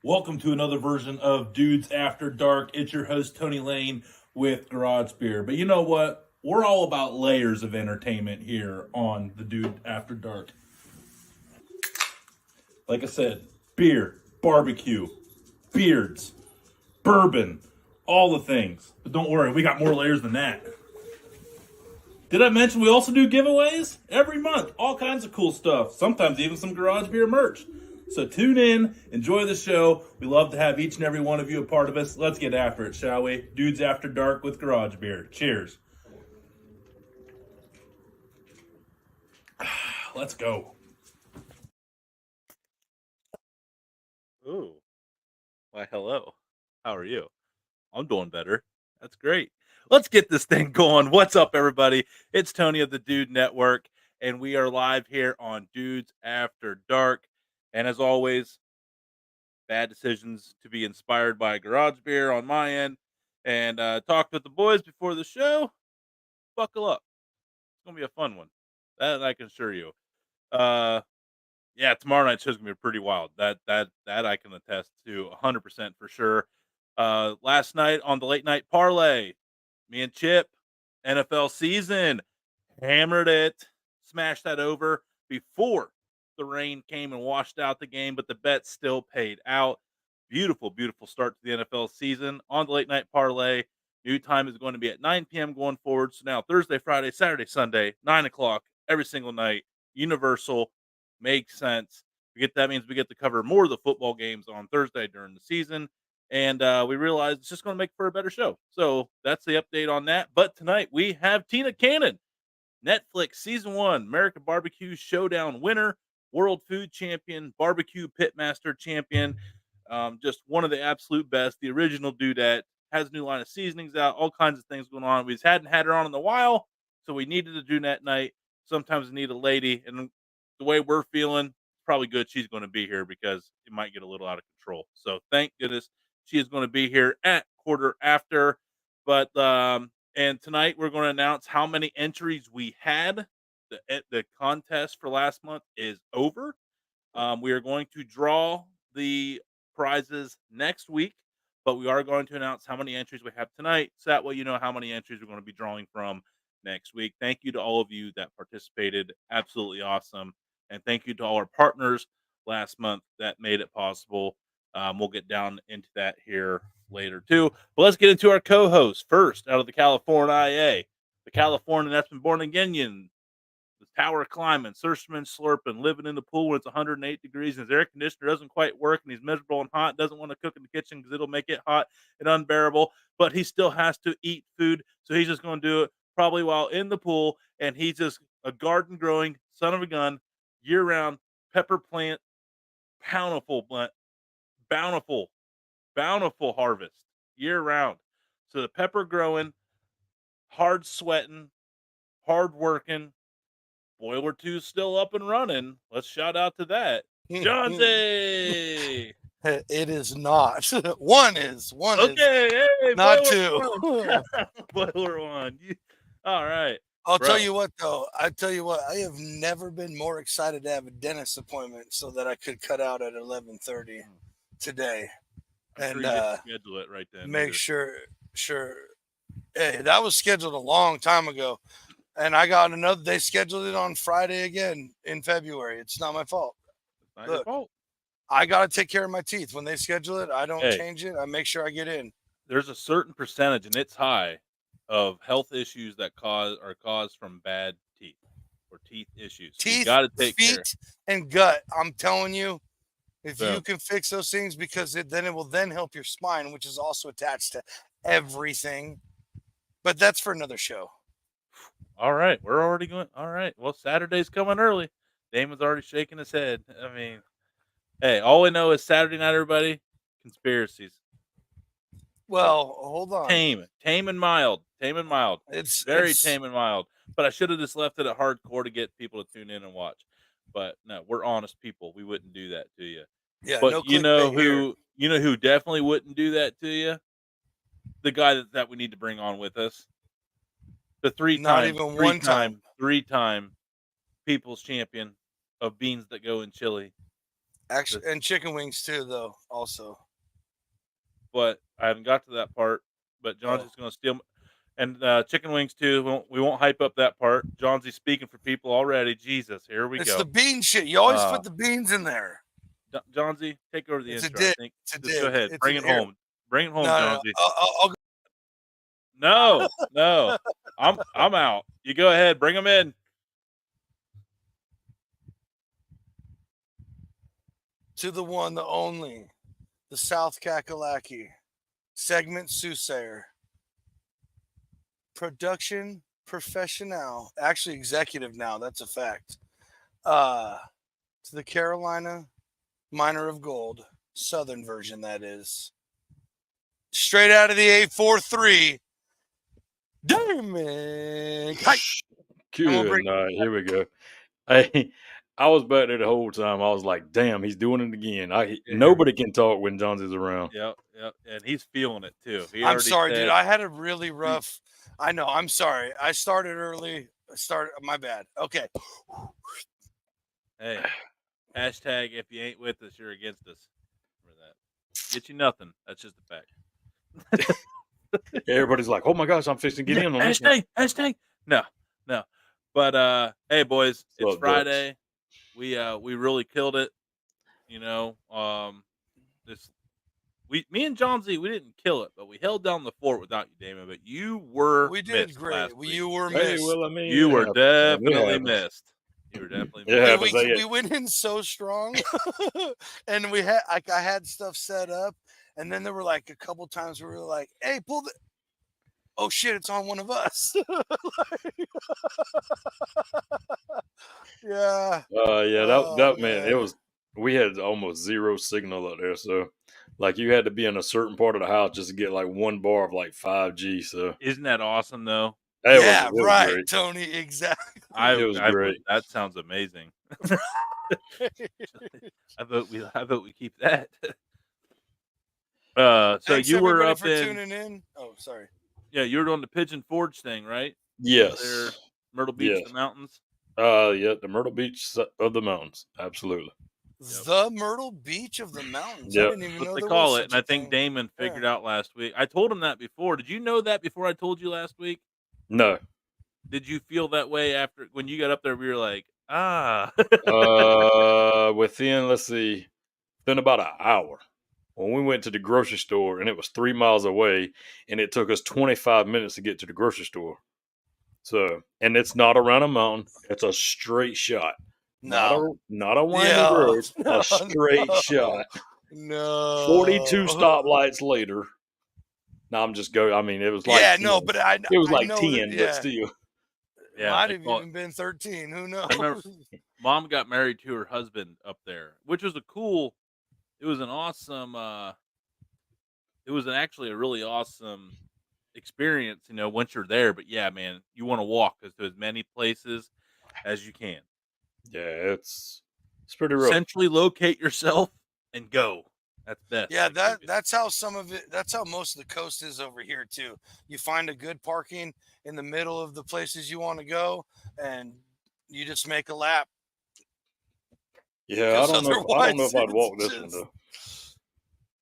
Welcome to another version of Dudes After Dark. It's your host, Tony Lane, with Garage Beer. But you know what? We're all about layers of entertainment here on the Dude After Dark. Like I said, beer, barbecue, beards, bourbon, all the things. But don't worry, we got more layers than that. Did I mention we also do giveaways? Every month, all kinds of cool stuff. Sometimes even some Garage Beer merch. So tune in, enjoy the show. We love to have each and every one of you a part of us. Let's get after it, shall we? Dudes After Dark with Garage Beer. Cheers. Let's go. Ooh. Why, hello. How are you? I'm doing better. That's great. Let's get this thing going. What's up, everybody? It's Tony of the Dude Network, and we are live here on Dudes After Dark. And as always, bad decisions to be inspired by Garage Beer on my end. And talked with the boys before the show. Buckle up. It's going to be a fun one. That I can assure you. Uh, yeah, tomorrow night's show's gonna be pretty wild. That I can attest to 100% for sure. Last night on the late night parlay, me and Chip, NFL season, hammered it, smashed that over before the rain came and washed out the game, but the bet still paid out. Beautiful, beautiful start to the NFL season on the late night parlay. New time is going to be at 9 p.m. going forward. So now Thursday, Friday, Saturday, Sunday, 9 o'clock every single night. Universal makes sense. That means we get to cover more of the football games on Thursday during the season. And we realize it's just going to make for a better show. So that's the update on that. But tonight we have Tina Cannon, Netflix season 1 American Barbecue Showdown winner, world food champion, barbecue pitmaster champion. Just one of the absolute best. The original dudette has a new line of seasonings out, all kinds of things going on. We just hadn't had her on in a while, so we needed to do that night. Sometimes we need a lady, and the way we're feeling, it's probably good she's going to be here because it might get a little out of control. So thank goodness she is going to be here at quarter after. But and tonight we're going to announce how many entries we had. The contest for last month is over. We are going to draw the prizes next week, but we are going to announce how many entries we have tonight. So that way you know how many entries we're going to be drawing from next week. Thank you to all of you that participated. Absolutely awesome. And thank you to all our partners last month that made it possible. We'll get down into that here later too. But let's get into our co-host first out of the California, the Californian that's been born again, the tower climbing, surfing, slurping, living in the pool when it's 108 degrees and his air conditioner doesn't quite work and he's miserable and hot, doesn't want to cook in the kitchen because it'll make it hot and unbearable, but he still has to eat food. So he's just going to do it probably while in the pool. And he's just a garden growing son of a gun, year round pepper plant, bountiful plant, bountiful, bountiful harvest year round. So the pepper growing, hard sweating, hard working, Boiler 2's still up and running. Let's shout out to that. Johnsy! It is not. One is. Okay, hey, Not Boiler 1. two. Boiler 1. All right. I'll Bro. tell you what, though. I tell you what. I have never been more excited to have a dentist appointment so that I could cut out at 11:30 today, I'm and sure you didn't schedule it right then. make Either. sure. Hey, that was scheduled a long time ago, and I got another. They scheduled it on Friday again in February. It's not my fault. It's not your Look, fault. I got to take care of my teeth. When they schedule it, I don't Hey, change it. I make sure I get in. there's a certain percentage, and it's high, of health issues that are caused from bad teeth or teeth issues. So you Teeth, got to take care. feet, and gut. I'm telling you, if So, you can fix those things, because then it will then help your spine, which is also attached to everything. But that's for another show. all right, we're already going. All right, well, Saturday's coming early. Damon's already shaking his head. I mean, hey, all we know is Saturday night, everybody. Conspiracies. Well, hold on. Tame and mild. Tame and mild. Very It's tame and mild. But I should have just left it at hardcore to get people to tune in and watch. But no, we're honest people. We wouldn't do that to you. yeah, But no clickbait here. you know who definitely wouldn't do that to you? The guy that we need to bring on with us. The Not even one time. three-time people's champion of beans that go in chili. Actually, and chicken wings too, though. Also, But I haven't got to that part. But John's just going to steal. And chicken wings too. We won't hype up that part. Johnsy speaking for people already. Jesus, here we it's go. the bean shit. You always put the beans in there. Johnsy, take over the It's intro. a I dig. think. It's a Just dig. go ahead. It's Bring it home. Bring it home, no, Johnsy. I'll go No. I'm out. You go ahead. Bring them in. to the one, the only, the South Kakalaki, segment soothsayer, production professional, actually executive now. That's a fact. To the Carolina Miner of Gold, Southern version, that is. Straight out of the 843. Damon. Good night. Here we go. Hey, I was back there the whole time. I was like, damn, he's doing it again. Nobody can talk when Johnson's around. Yep. And he's feeling it too. I'm sorry, dude. I had a really rough. I know. I'm sorry. I started early. My bad. Okay. Hey, hashtag if you ain't with us, you're against us. Remember that. Get you nothing. That's just a fact. Everybody's like, oh my gosh, I'm fixing to get in on this. Hashtag. No. But hey, boys, it's Friday. We really killed it. You know, me and Johnsy, we didn't kill it, but we held down the fort without you, Damon. But you were We did missed great. last week. You were missed. Hey, well, I mean, You were definitely missed. You were definitely missed. We went in so strong, and I had stuff set up, and then there were like a couple times where we were like, "Hey, pull the." Oh shit! It's on one of us. Yeah. That man. It was. We had almost zero signal out there, so like you had to be in a certain part of the house just to get like one bar of like 5G. So isn't that awesome though? It was great, Tony. Exactly. It was great. That sounds amazing. I vote we keep that. So thanks you were up for tuning in. Oh, sorry. Yeah, you were doing the Pigeon Forge thing, right? Yes. There, Myrtle Beach, the mountains. Yeah, the Myrtle Beach of the mountains. Absolutely. Yep. The Myrtle Beach of the mountains. Yep. I didn't even know they there call was it, and I think Damon figured out last week. I told him that before. Did you know that before I told you last week? No. Did you feel that way after when you got up there? We were like, within about an hour. When we went to the grocery store, and it was 3 miles away, and it took us 25 minutes to get to the grocery store. So, and it's not around a mountain; it's a straight shot. No, not a winding road, a straight shot. No, 42 stoplights later. No, I'm just going. I mean, it was like 10. but it was like 10, but still. Yeah, might have even been 13. Who knows? I remember Mom got married to her husband up there, which was it was an awesome. It was actually a really awesome experience, you know, once you're there. But yeah, man, you want to walk to as many places as you can. Yeah, it's pretty rough. Centrally locate yourself and go. That's best. Yeah, that's how some of it. That's how most of the coast is over here too. You find a good parking in the middle of the places you want to go, and you just make a lap. Yeah, I don't know if I'd walk this one though.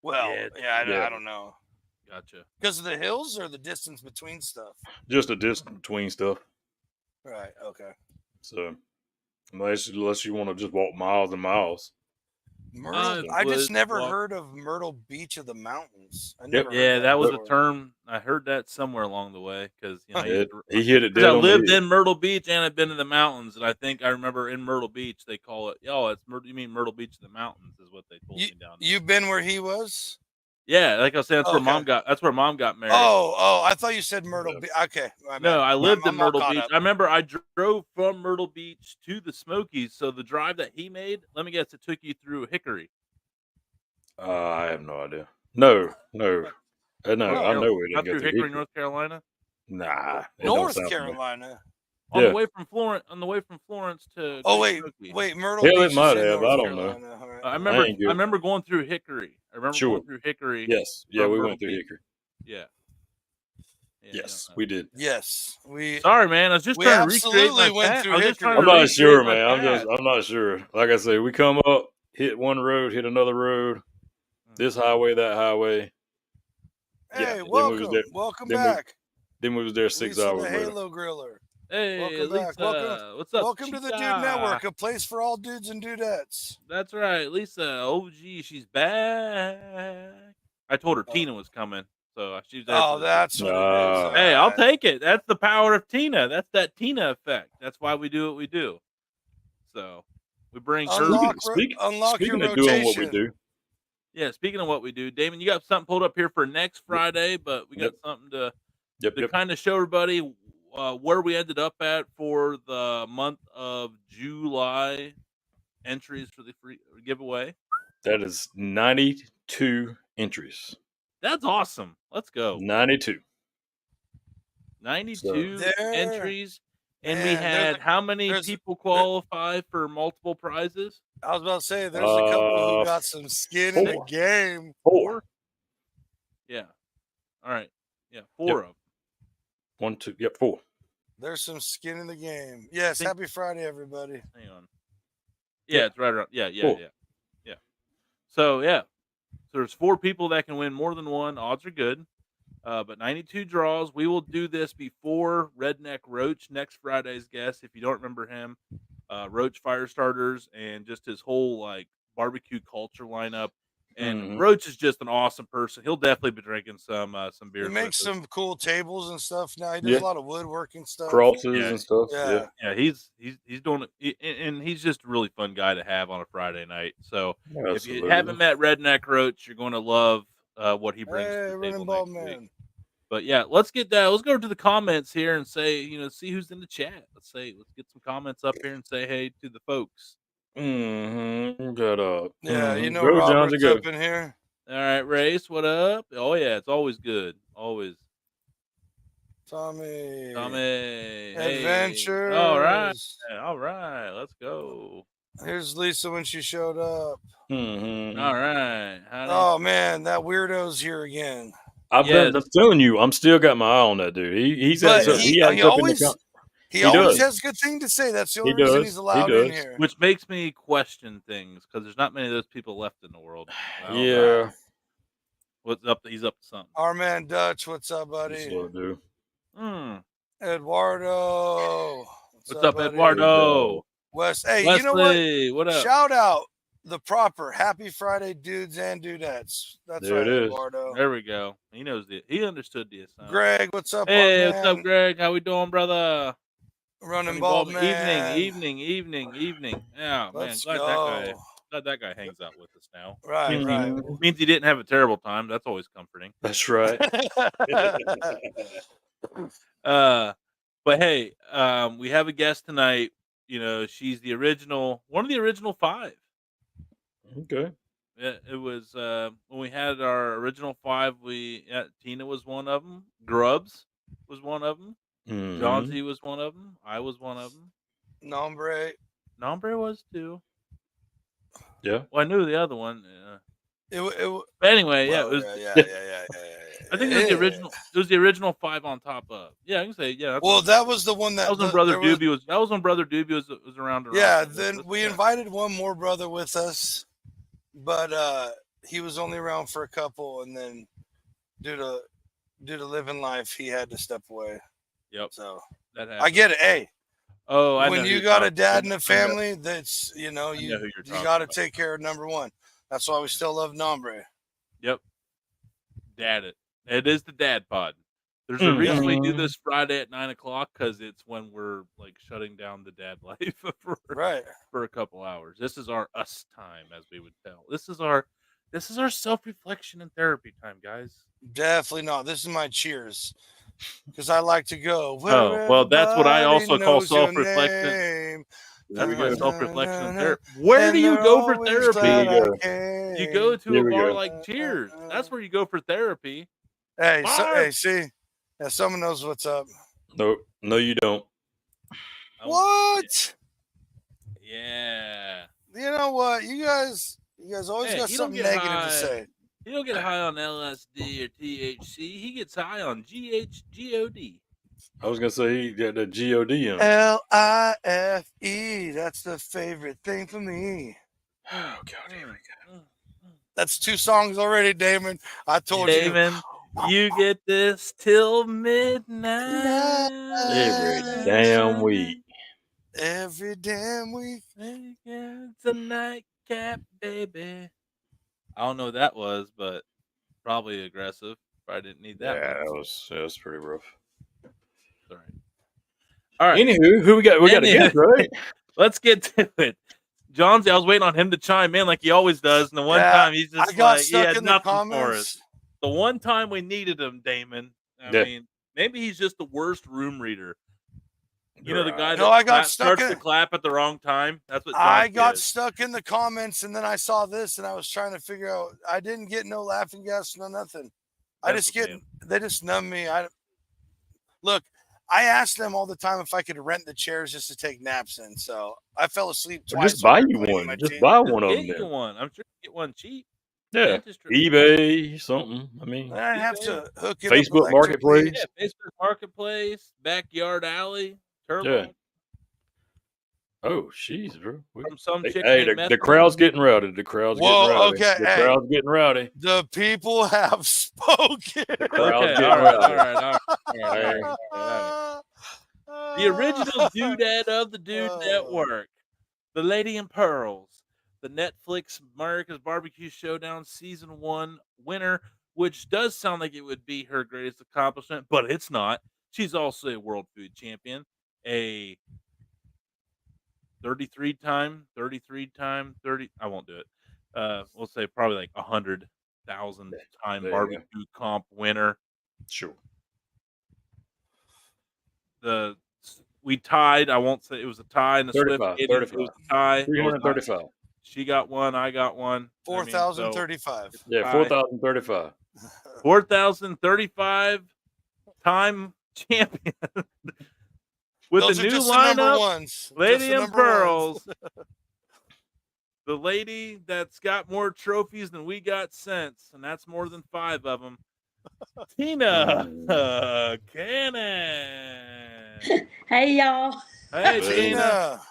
Well, I don't know. Gotcha. Because of the hills or the distance between stuff? Just the distance between stuff. Right. Okay. So, unless you want to just walk miles and miles. I just never heard of Myrtle Beach of the Mountains. That was a term. I heard that somewhere along the way because he hit it. I lived in Myrtle Beach and I've been to the mountains, and I think I remember in Myrtle Beach they call it. You mean Myrtle Beach of the Mountains is what they told me down there. You've been where he was? Yeah, like I said, that's where Mom got married. Oh, I thought you said Myrtle Beach. Okay, no, I lived in Myrtle Beach. I remember I drove from Myrtle Beach to the Smokies. So the drive that he made, let me guess, it took you through Hickory. I have no idea. No. I know we didn't get through Hickory, North Carolina. Nah, North Carolina. On the way from Florence to. Oh wait, Myrtle Beach. It might have. I don't know. I remember going through Hickory. Going through Hickory. Yes. Yeah, we went through Hickory. Yeah. Yes, we did. Yes, we. Sorry, man. I was just trying to recreate my went through I'm not sure, man. I'm not sure. Like I say, we come up hit one road, hit another road, this highway, that highway. Hey, then we was there. welcome Then we, back. then we was there 6 Lisa hours the later. Halo Griller. Hey, Welcome Lisa. back. What's up? Welcome to the Dude chica? Network, a place for all dudes and dudettes. That's right, Lisa. OG, she's back. I told her Tina was coming, so she's there. Oh, that's what it is. Hey, I'll Alright. take it. That's the power of Tina. That's that Tina effect. That's why we do what we do. So we bring Unlock Speaking your of doing what we rotation. do, Yeah, speaking of what we do, Damon, you got something pulled up here for next Friday, but we got something to kind of show everybody where we ended up at for the month of July entries for the free giveaway. that is 92 entries. That's awesome. Let's go. 92. 92 There- entries. And we Man, had how many people qualify for multiple prizes? I was about to say, there's a couple who got some skin in the 4. game. 4. Yeah. All right. Yeah, 4 of them. 1, 2, 4. There's some skin in the game. Yes, happy Friday, everybody. Hang on. Yeah, it's right around. Yeah. Cool. So, yeah. So there's 4 people that can win more than one. Odds are good. But 92 draws. We will do this before Redneck Roach, next Friday's guest. If you don't remember him, Roach Fire Starters and just his whole like barbecue culture lineup. And Roach is just an awesome person. He'll definitely be drinking some beer. He makes some cool tables and stuff now. He does a lot of woodworking stuff, crosses and stuff. Yeah. He's doing it, and he's just a really fun guy to have on a Friday night. So if you haven't met Redneck Roach, you're going to love what he brings to the table next week. But yeah, let's get that. Let's go to the comments here and say, see who's in the chat. Let's get some comments up here and say hey to the folks. Got Robert's up in here. All right, Race, what up? Oh yeah, it's always good. Always. Tommy. Hey. Adventures. All right. Let's go. Here's Lisa when she showed up. All right. Oh man, that weirdo's here again. I'm telling you, I'm still got my eye on that dude. He always has good thing to say. That's the only reason he's allowed in here. Which makes me question things because there's not many of those people left in the world. Yeah. What's up? He's up to something. Our man Dutch, what's up, buddy? Eduardo. What's up, Eduardo? Wes. Hey, Wesley, you know what? What up? Shout out the proper Happy Friday dudes and dudettes. That's there right, it is. Eduardo. There we go. He understood the assignment. Greg, what's up? Hey, what's up, Greg? How we doing, brother? Running bald man. Evening. Yeah, Let's man. go. Glad that guy hangs out with us now. Right. Means he didn't have a terrible time. That's always comforting. That's right. But hey, we have a guest tonight. She's one of the original 5. Okay. It was when we had our original 5. Tina was one of them. Grubbs was one of them. John Z was one of them. I was one of them. Nombre was 2. Yeah. Well, I knew the other one. But anyway, it was. Yeah. I think it was the original. It was the original 5 on top of. Yeah, I can say yeah. Well, that was the one that was when Brother Doobie was. That was when Brother Doobie was around. Yeah. Then we invited one more brother with us, but he was only around for a couple, and then due to living life, he had to step away. Yep. So that happened. I get it. Hey. Oh, I know when you got a dad in a family, that's you got to take care of number one. That's why we still love Nombre. Yep. Dad it. It is the dad pod. There's a reason we do this Friday at 9:00 because it's when we're like shutting down the dad life for a couple hours. This is our us time, as we would tell. This is our self-reflection and therapy time, guys. Definitely not. This is my cheers. Because I like to go. Oh, well, that's what I also call self-reflection. That's my self-reflection and therapy. Where do you go for therapy? You go to a bar like Cheers. That's where you go for therapy. Hey, see? Yeah, someone knows what's up. No, you don't. What? Yeah. You know what? You guys always got something negative to say. He don't get high on LSD or THC. He gets high on GHGOD. I was gonna say he got the GOD in him. LIFE. That's the favorite thing for me. Oh God, here we go. That's 2 songs already, Damon. I told you. Damon, you get this till midnight. Every damn week. Every damn week. It's a nightcap, baby. I don't know what that was, but probably aggressive. Probably didn't need that Yeah, much. that was pretty rough. Sorry. All right. Anywho, who we got? We got a guest, right? Let's get to it. Johnsy, I was waiting on him to chime in like he always does, and the one time he's just I got like he stuck had in the nothing for us. comments. The one time we needed him, Damon. I mean, maybe he's just the worst room reader. You know, the guy that starts to clap at the wrong time. That's what I Johnsy got is. stuck in the comments, and then I saw this, and I was trying to figure out. I didn't get no laughing gas, no nothing. They just numb me. Look, I asked them all the time if I could rent the chairs just to take naps in. So I fell asleep twice. Just buy you one. Just buy one of them. Get you one. I'm sure you get one cheap. Yeah, eBay, something. I mean, I have to hook it Facebook up Marketplace. Yeah, Facebook Marketplace, Backyard Alley, Turbo. Yeah. Oh, jeez, bro. From some chick the crowd's getting rowdy. The crowd's getting rowdy. Okay. The crowd's getting rowdy. The people have spoken. The crowd's getting rowdy. All right. The original dudette of the Dude Network, the Lady in Pearls, the Netflix America's Barbecue Showdown Season 1 winner, which does sound like it would be her greatest accomplishment, but it's not. She's also a world food champion, a 33-time, I won't do it. We'll say probably like 100,000 time barbecue comp winner. Sure. We tied. I won't say it was a tie in the 35, Swift. 35. It was a tie. 335. She got one. I got one. 4,035. Yeah, 4,035. 4,035 time champion. With Those the are new just lineup, the number ones. Lady in Pearls. The lady that's got more trophies than we got cents, and that's more than 5 of them. Tina Cannon. Hey, y'all. Hey, Tina.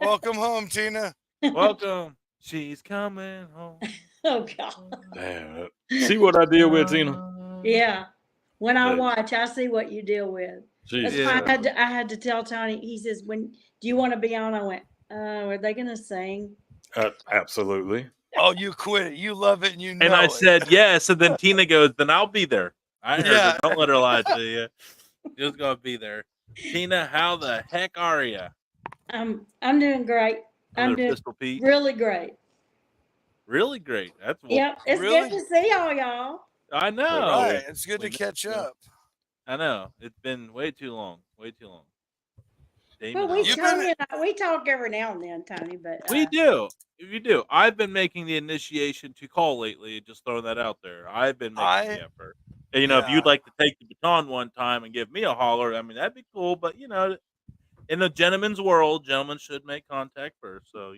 Welcome home, Tina. Welcome. She's coming home. Oh, God. Damn. See what I deal with, Tina? Yeah. When I watch, I see what you deal with. That's why I had to tell Tony. He says, "When do you want to be on?" I went, "Are they going to sing?" Absolutely. Oh, you quit it. You love it, and you know. And I said yes, and then Tina goes, "Then I'll be there." I heard her. Don't let her lie to you. You're just gonna be there. Tina, how the heck are you? I'm doing great. I'm doing really great. Really great. That's yep. It's good to see all y'all. I know. Right. It's good to catch up. I know. It's been way too long. Way too long. Well, we talk every now and then, Tony, but we do. You do. I've been making the initiation to call lately. Just throwing that out there. I've been making the effort. And, if you'd like to take the baton one time and give me a holler, I mean, that'd be cool. But in the gentleman's world, gentlemen should make contact first. So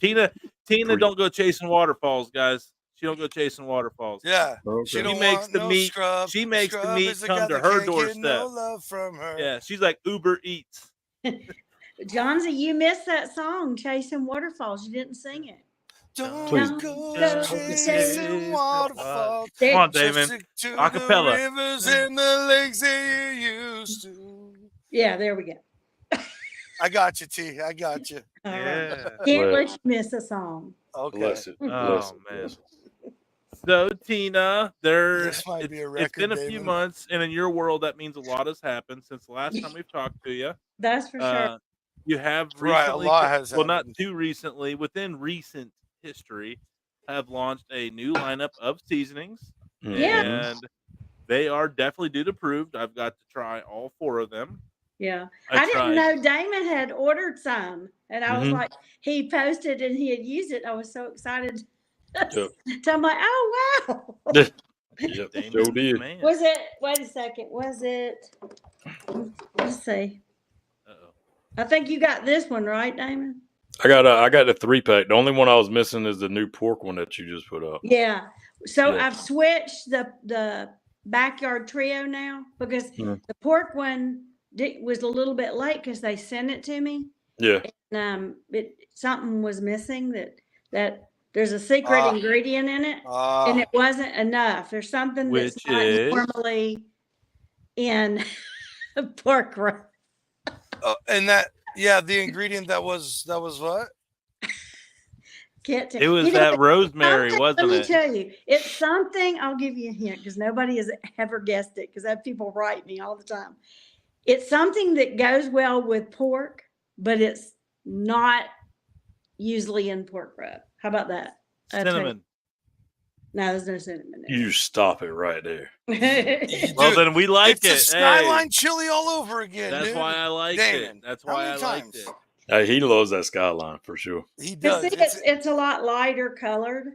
Tina, don't go chasing waterfalls, guys. She don't go chasing waterfalls. Yeah. Okay. She makes the meat. She makes the meat come to her doorstep. No love from her. Yeah, she's like Uber Eats. Johnsy, you missed that song, Chasing Waterfalls. You didn't sing it. Don't go chasing waterfalls. Come on, Damon. Acapella. The rivers and the lakes that you used to. Yeah, there we go. I got you, T. I got you. Yeah. Can't let you miss a song. Okay. Bless it. Oh, man. So, Tina, this might be a record, it's been a few David. months, and in your world, that means a lot has happened since the last time we've talked to you. That's for sure. You have recently, right, a lot has happened. Not too recently, within recent history, have launched a new lineup of seasonings. Yeah. And they are definitely dude approved. I've got to try all 4 of them. Yeah. I didn't know Damon had ordered some. And I was like, he posted and he had used it. I was so excited. So I'm like, oh, wow. Yep, sure did. Was it, wait a second, was it, let's see. I think you got this one, right, Damon? I got the 3-pack. The only one I was missing is the new pork one that you just put up. Yeah. So I've switched the backyard trio now because the pork one was a little bit late because they sent it to me. Yeah. And something was missing that there's a secret ingredient in it, and it wasn't enough. There's something that's Which not is? normally in pork rub. And the ingredient that was what? It was that rosemary, wasn't Let me it? tell you, it's something. I'll give you a hint because nobody has ever guessed it because I have people write me all the time. It's something that goes well with pork, but it's not usually in pork rub. How about that? Cinnamon. No, there's no cinnamon in You stop it right there. it. Well, then we like It's a Skyline chili all over again. That's dude. why I liked Damon, it. That's how why many I liked times? it. He loves that Skyline for sure. He But does. see, it's a lot lighter colored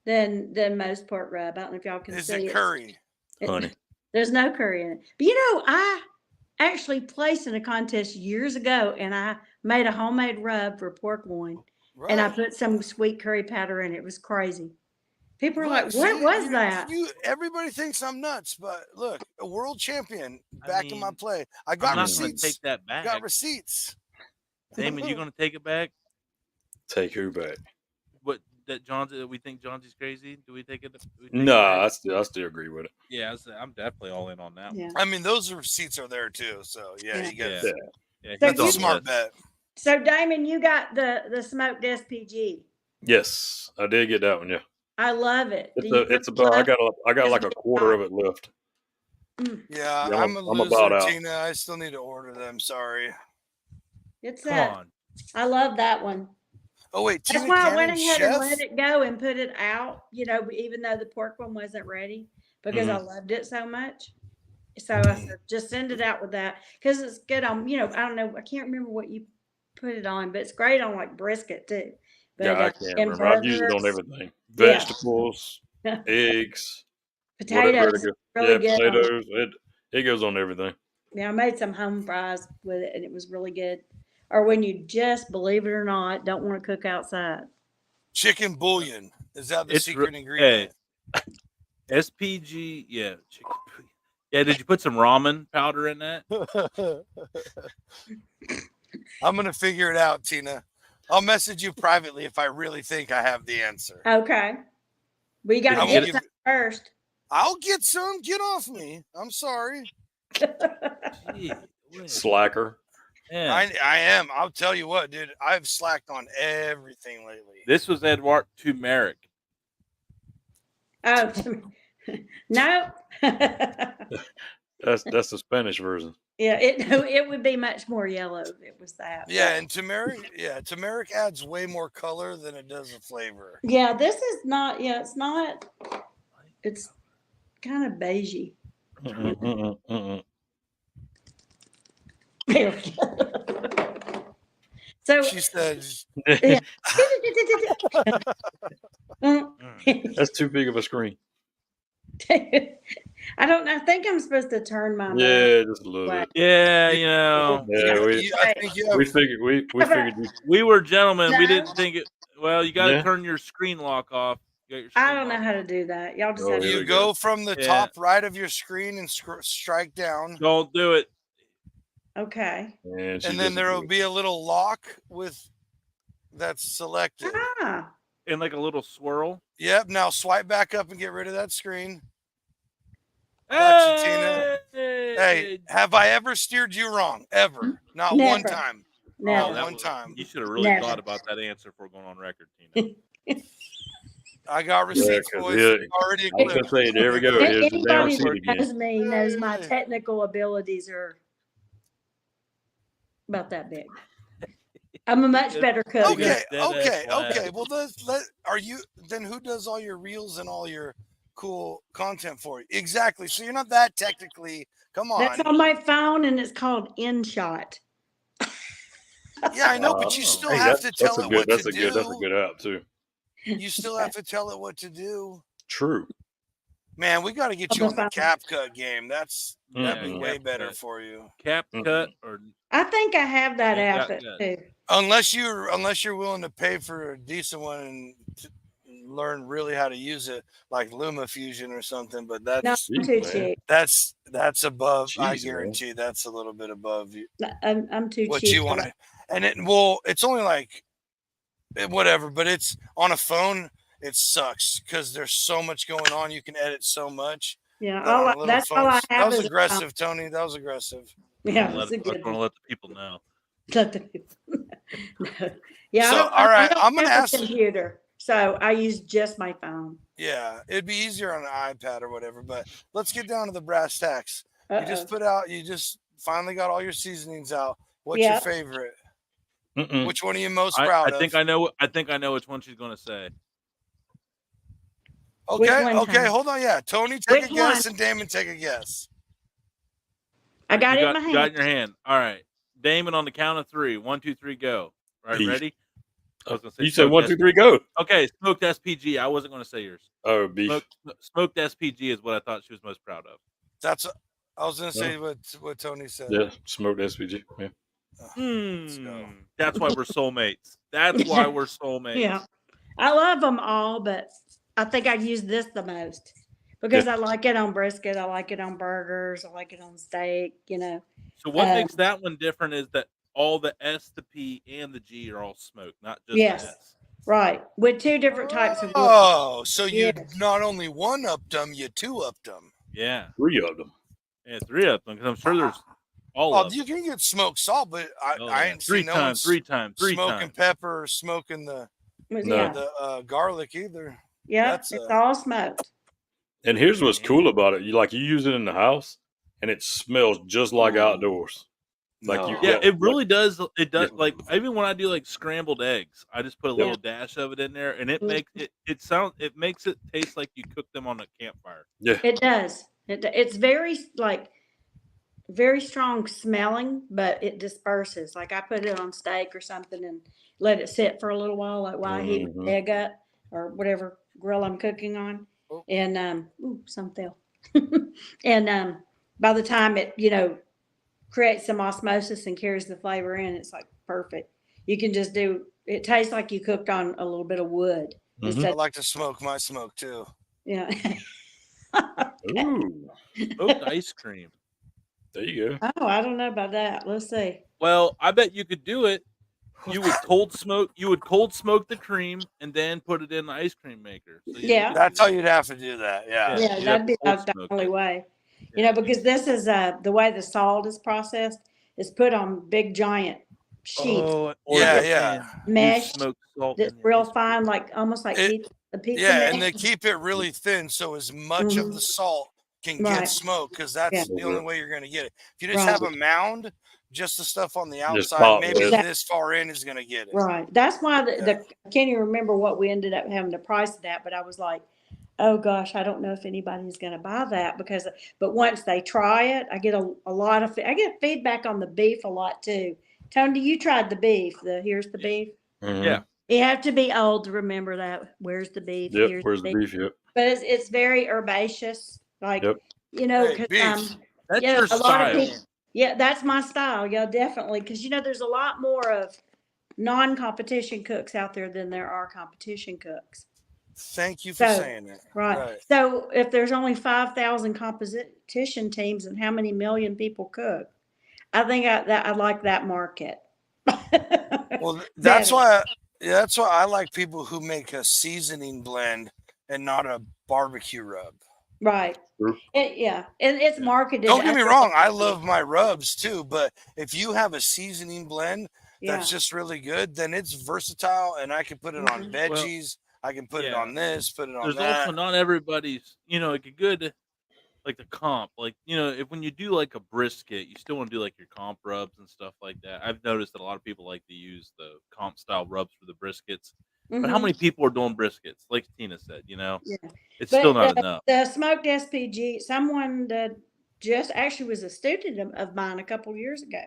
than most pork rub. I don't know if y'all can Is see it curry? Honey. There's no curry in it. But I actually placed in a contest years ago, and I made a homemade rub for pork loin, and I put some sweet curry powder in it. It was crazy. People are like, "What was that?" Everybody thinks I'm nuts, but look, a world champion back in my play. I got I'm not receipts. going to take that back. Got receipts. Damon, you going to take it back? Take who back? What that we think Johnson's crazy? Do we take it? No, I still agree with it. Yeah, I'm definitely all in on that. Yeah. I mean, those receipts are there too. So you get that's a smart bet. So Damon, you got the smoked SPG. Yes, I did get that one. Yeah, I love it. It's about I got like a quarter of it left. Yeah, Yeah, I'm a I'm loser, about out. Tina. I still need to order them. Sorry. It's Come that. on. I love that one. Oh wait, That's Tina why I Cannon, went ahead chef? and let it go and put it out. Even though the pork one wasn't ready, because I loved it so much. So I said, just send it out with that because it's good on. I don't know. I can't remember what you put it on, but it's great on like brisket too. But, Yeah, I can't remember. I've used it on everything: vegetables, eggs, potatoes. Really good. Potatoes. It goes on everything. Yeah, I made some home fries with it, and it was really good. Or when you just, believe it or not, don't want to cook outside. Chicken bouillon. Is that the secret ingredient? SPG, yeah, chicken bouillon. Yeah, did you put some ramen powder in that? I'm going to figure it out, Tina. I'll message you privately if I really think I have the answer. Okay. We got to get some first. I'll get some. Get off me. I'm sorry. Gee, slacker. Yeah. I am. I'll tell you what, dude. I've slacked on everything lately. This was Edward turmeric. Oh, no. That's the Spanish version. Yeah, it would be much more yellow if it was that. Yeah, and turmeric adds way more color than it does a flavor. Yeah, this is not. Yeah, it's not. It's kind of beigey. There we go. So she said, yeah. That's too big of a screen. I don't know. I think I'm supposed to turn my just a little bit. Yeah, Yeah, we figured we were gentlemen. No. We didn't think it. Well, you got to turn your screen lock off. I don't know how to do that. Y'all just have to go from the top right of your screen and strike down. Don't do it. Okay. And then there will be a little lock that's selected. And like a little swirl. Yep. Now swipe back up and get rid of that screen. Gotcha, Tina. Hey, have I ever steered you wrong? Ever? Not Never. One time. Never. Not one time. You should have really thought about that answer before going on record, Tina. I got receipts, boys. Already I was going to say, there we go. Here's the damn receipt again. Knows me knows my technical abilities are about that big. I'm a much better cook. Okay. Well, then who does all your reels and all your cool content for you? Exactly. So you're not that technically. Come on. That's on my phone, and it's called InShot. Yeah, I know, but you still have to tell it what to do. That's a good app too. You still have to tell it what to do. True. Man, we got to get you on the CapCut game. That'd be way better for you. CapCut or I think I have that app too. Unless you're willing to pay for a decent one and learn really how to use it, like LumaFusion or something. But that's too cheap. That's above. Jeez, I guarantee that's a little bit above you. I'm too cheap. What you want to, and it's only like whatever. But it's on a phone. It sucks because there's so much going on. You can edit so much. Yeah, That on a little that's all phone. I That have was is aggressive, Tony. That was aggressive. yeah, it's a I just good want to one. let the people know. Let the people- Yeah, So, all I right, don't I'm gonna have ask. a computer, so I use just my phone. Yeah, it'd be easier on an iPad or whatever. But let's get down to the brass tacks. You Uh-oh. just finally got all your seasonings out. What's your Yeah. favorite? Mm-mm. Which one are you most I proud think of? I think I know which one she's going to say. Which Okay, one, okay, Tony? hold on. Yeah, Tony, take Which a guess, one? and Damon, take a guess. I got You it in my got it in hand. your hand. All right, Damon, on the count of 3. 1, 2, 3, go. All right, Beef. ready? I was going to say You said smoked 1, 2, 3, go. Okay, smoked SPG. I wasn't going to say yours. Oh, beef. Smoked SPG is what I thought she was most proud of. That's. I was gonna say what Tony said. Yeah, smoked SPG. Yeah. Let's go. That's why we're soulmates. That's why we're soulmates. Yeah, I love them all, but I think I use this the most because I like it on brisket. I like it on burgers. I like it on steak. You know. So what makes that one different is that all the S, the P, and the G are all smoked, not just Yes. the S. Right, with 2 different types of wood. Oh, so you Yes. not only one upped them, you two upped them. Yeah. 3 of them. Yeah, 3 of them, because I'm sure there's all Oh, of you them. can get smoked salt, but I ain't seen no one 3 times, 3 smoking times. pepper or smoking the Yeah. the garlic either. Yeah, That's it's all smoked. And here's what's cool about it: you use it in the house, and it smells just like outdoors. Like you, Yeah, it really like, does. It does. Yeah. Like even when I do like scrambled eggs, I just put a little dash of it in there, and it makes it. It makes it taste like you cook them on a campfire. Yeah, It does. It's very very strong smelling, but it disperses. Like I put it on steak or something and let it sit for a little while, like while I heat Mhm. the egg up or whatever grill I'm cooking on. Oh. And some fell. And by the time it, creates some osmosis and carries the flavor in, it's like perfect. You can just do it tastes like you cooked on a little bit of wood Mhm. I instead. like to smoke my smoke too. Yeah. Ooh, Smoked ice cream. there you go. Oh, I don't know about that. Let's see. Well, I bet you could do it. You would cold smoke the cream and then put it in the ice cream maker. So Yeah. That's how you'd have to do that. Yeah. Yeah, you'd have that'd be to cold the smoke only it. way. Yeah. Because this is the way the salt is processed is put on big giant sheets, or Yeah, they yeah. can mesh use smoked salt that's in the real ice cream. fine, like almost like It- a pizza Yeah, mesh. and they keep it really thin so as much of Mhm. the salt can Right. get smoked because that's Yeah. the only way you're going to get it. If you just Right. have a mound, just the stuff on the Just outside, pop maybe it. this far in is going to get it. Right. That's why Yeah. I can't even remember what we ended up having to price it at, but I was like, oh gosh, I don't know if anybody's going to buy that but once they try it, I get I get feedback on the beef a lot too. Tony, you tried the beef, here's the beef. Mhm. Yeah. You have to be old to remember that. Where's the beef? Yep. Here's Where's the beef? Yep. But it's very herbaceous, like Yep. Hey, 'cause, beef. That's yeah, your a lot of style. people. Yeah, that's my style. Yeah, definitely. Because there's a lot more of non-competition cooks out there than there are competition cooks. Thank you for So, saying that. Right. So if there's only 5,000 competition teams and how many million people cook, I think I like that market. Well, that's Better. why I like people who make a seasoning blend and not a barbecue rub. Right. True. And it's marketed. Don't get me as a wrong, I barbecue. love my rubs too, but if you have a seasoning blend Yeah. that's just really good, then it's versatile and I can put it on Mhm. veggies, I can put it yeah. on this, put it on There's that. also not everybody's, like a good, like the comp, like, if when you do like a brisket, you still want to do like your comp rubs and stuff like that. I've noticed that a lot of people like to use the comp style rubs for the briskets. But how Mhm. many people are doing briskets? Like Tina said, Yeah. it's But still not enough. the smoked SPG, someone that just actually was a student of mine a couple years ago,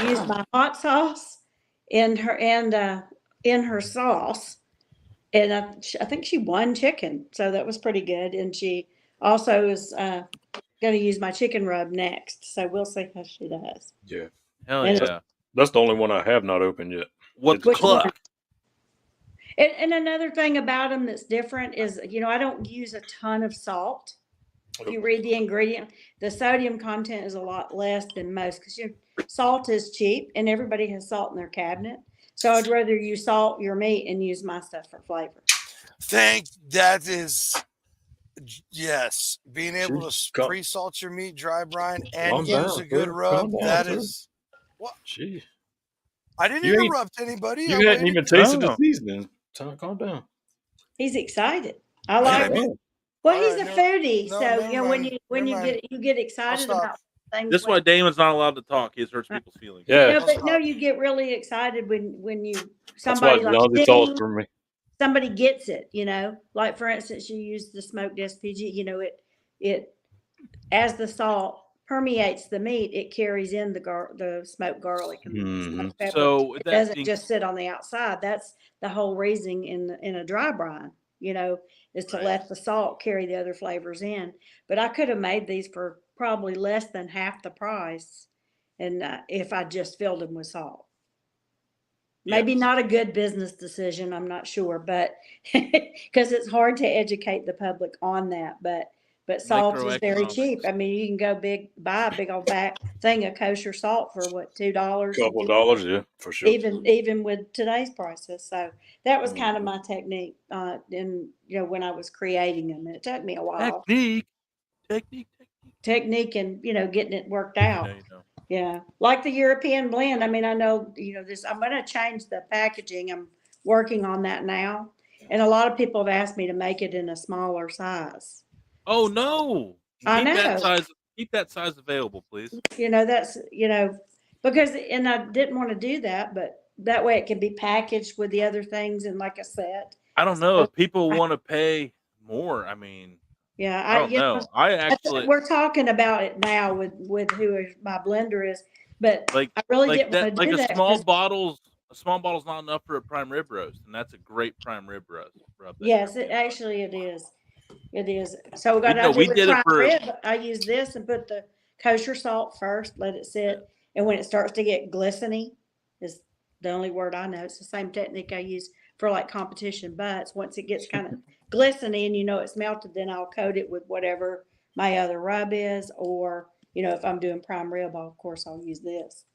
used my hot sauce in her sauce, and I think she won chicken, so that was pretty good. And she also is going to use my chicken rub next, so we'll see how she does. Yeah. Hell And- yeah. That's the only one I have not opened yet. What's Which one? cluck? And another thing about them that's different is, I don't use a ton of salt. If you read the ingredient, the sodium content is a lot less than most because salt is cheap and everybody has salt in their cabinet. So I'd rather you salt your meat and use my stuff for flavor. That is, yes. Being able to Calm- pre-salt your meat, dry brine, and Calm use down, a good sir. rub. Calm down, That sir. is what. Gee, I didn't You ain't- interrupt anybody. you I hadn't waited. even tasted the No. seasoning. Calm down. He's excited. I Man, like I it. mean, Well, all he's right, a foodie, no, so never you know when mind, you never get excited stop. about things. This is why Damon's not allowed to talk. He hurts people's feelings. Yeah, No, I'll but no, stop. you get really excited when you that's why somebody like Jonesy me, talks for me. somebody gets it. You know, like for instance, you use the smoked SPG. You know, it as the salt permeates the meat, it carries in the smoked garlic and Mhm. smoked pepper. So with It that doesn't being just sit on the outside. That's the whole reason in a dry brine. You know, is to Right. let the salt carry the other flavors in. But I could have made these for probably less than half the price, and if I just filled them with salt. Maybe Yes. not a good business decision. I'm not sure, but because it's hard to educate the public on that. But salt is very cheap. Microeconomics. I mean, you can go buy a big old bag thing of kosher salt for what, $2? Couple of dollars, yeah, for sure. Even with today's prices. So that was Mm. kind of my technique. In when I was creating them, and it took me a while. Technique, and getting it worked out. Yeah, like the European blend. I mean, I know this. I'm going to change the packaging. I'm working on that now, and a lot of people have asked me to make it in a smaller size. Oh no! I Keep that know. size. Keep that size available, please. That's because, and I didn't want to do that, but that way it can be packaged with the other things in like a set. I don't know So, if people want to pay more. I mean, yeah, I don't know. I actually we're talking about it now with who my blender is, but like I really didn't that. want to Like do a that small 'cause- bottle's a small bottle's not enough for a prime rib roast, and that's a great prime rib roast. Rub that Yes, European roast. it is. It is. So what I do we with did it prime for rib, I use this and put the kosher salt first, let it sit, and when it starts to get glistening, is the only word I know. It's the same technique I use for like competition butts. Once it gets kind of glistening, it's melted, then I'll coat it with whatever my other rub is, or if I'm doing prime rib, of course I'll use this.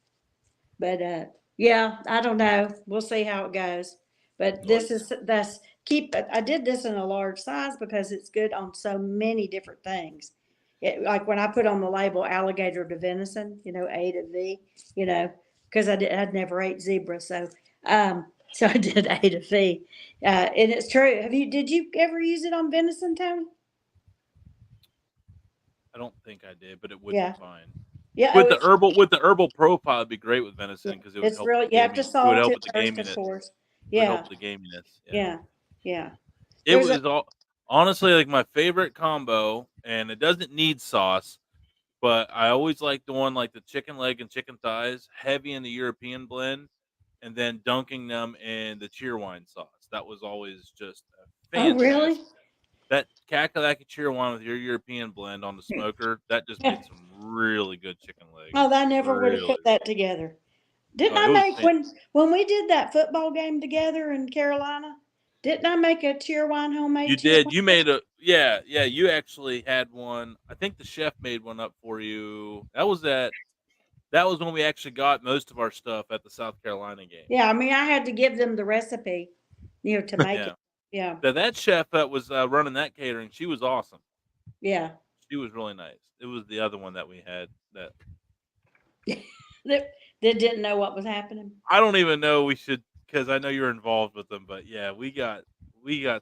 But yeah, I don't know. We'll see how it goes. But I did this in a large size because it's good on so many different things. Like when I put on the label alligator to venison, A to V, because I'd never ate zebra, so so I did A to V, and it's true. Did you ever use it on venison, Tony? I don't think I did, but it would Yeah. be fine. Yeah, With the herbal profile, it'd be great with venison because it would it's help. really, you have to It would salt help it with the first, of gaminess. course. It would Yeah, help the gaminess. Yeah. yeah. It There's was honestly like my favorite combo, and it doesn't need sauce, but I always like the one like the chicken leg and chicken thighs, heavy in the European blend, and then dunking them in the cheerwine sauce. That was always just Oh, fantastic. really? That kakalaki cheerwine with your European blend on the smoker, that just Yeah. made some really good chicken legs. Oh, I never would have Really put that together. Didn't Oh, I it was make when we did that football game together in Carolina? Didn't I make a cheerwine homemade You did. You cheerwine? made yeah, you actually had one. I think the chef made one up for you. That was when we actually got most of our stuff at the South Carolina game. Yeah, I mean I had to give them the recipe, to make Yeah. it. Yeah, That chef that was running that catering, she was awesome. yeah. She was really nice. It was the other one that we had that They didn't know what was happening. I don't even know we should because I know you're involved with them, but yeah, we got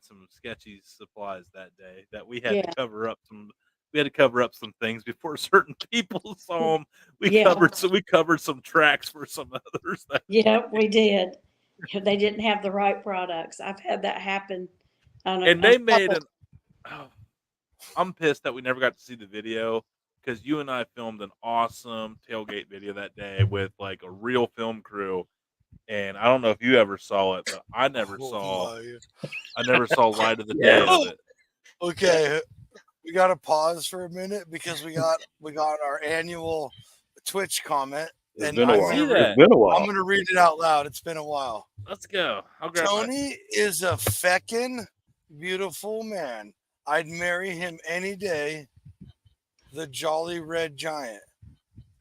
some sketchy supplies that day that we had to Yeah, cover up some. We had to cover up some things before certain people saw them. yeah, We covered some tracks for some others. yeah. We did. They didn't have the right products. I've had that happen. And they made an. Oh, I'm pissed that we never got to see the video because you and I filmed an awesome tailgate video that day with like a real film crew. And I don't know if you ever saw it, but I never saw light of the day of it. Okay, we got to pause for a minute because we got our annual Twitch comment. It's And been a I'm while. see gonna that. It's been a while. I'm gonna read it out loud. It's been a while. Let's go. I'll grab Tony is a feckin' beautiful man. I'd marry him any day. The Jolly Red Giant,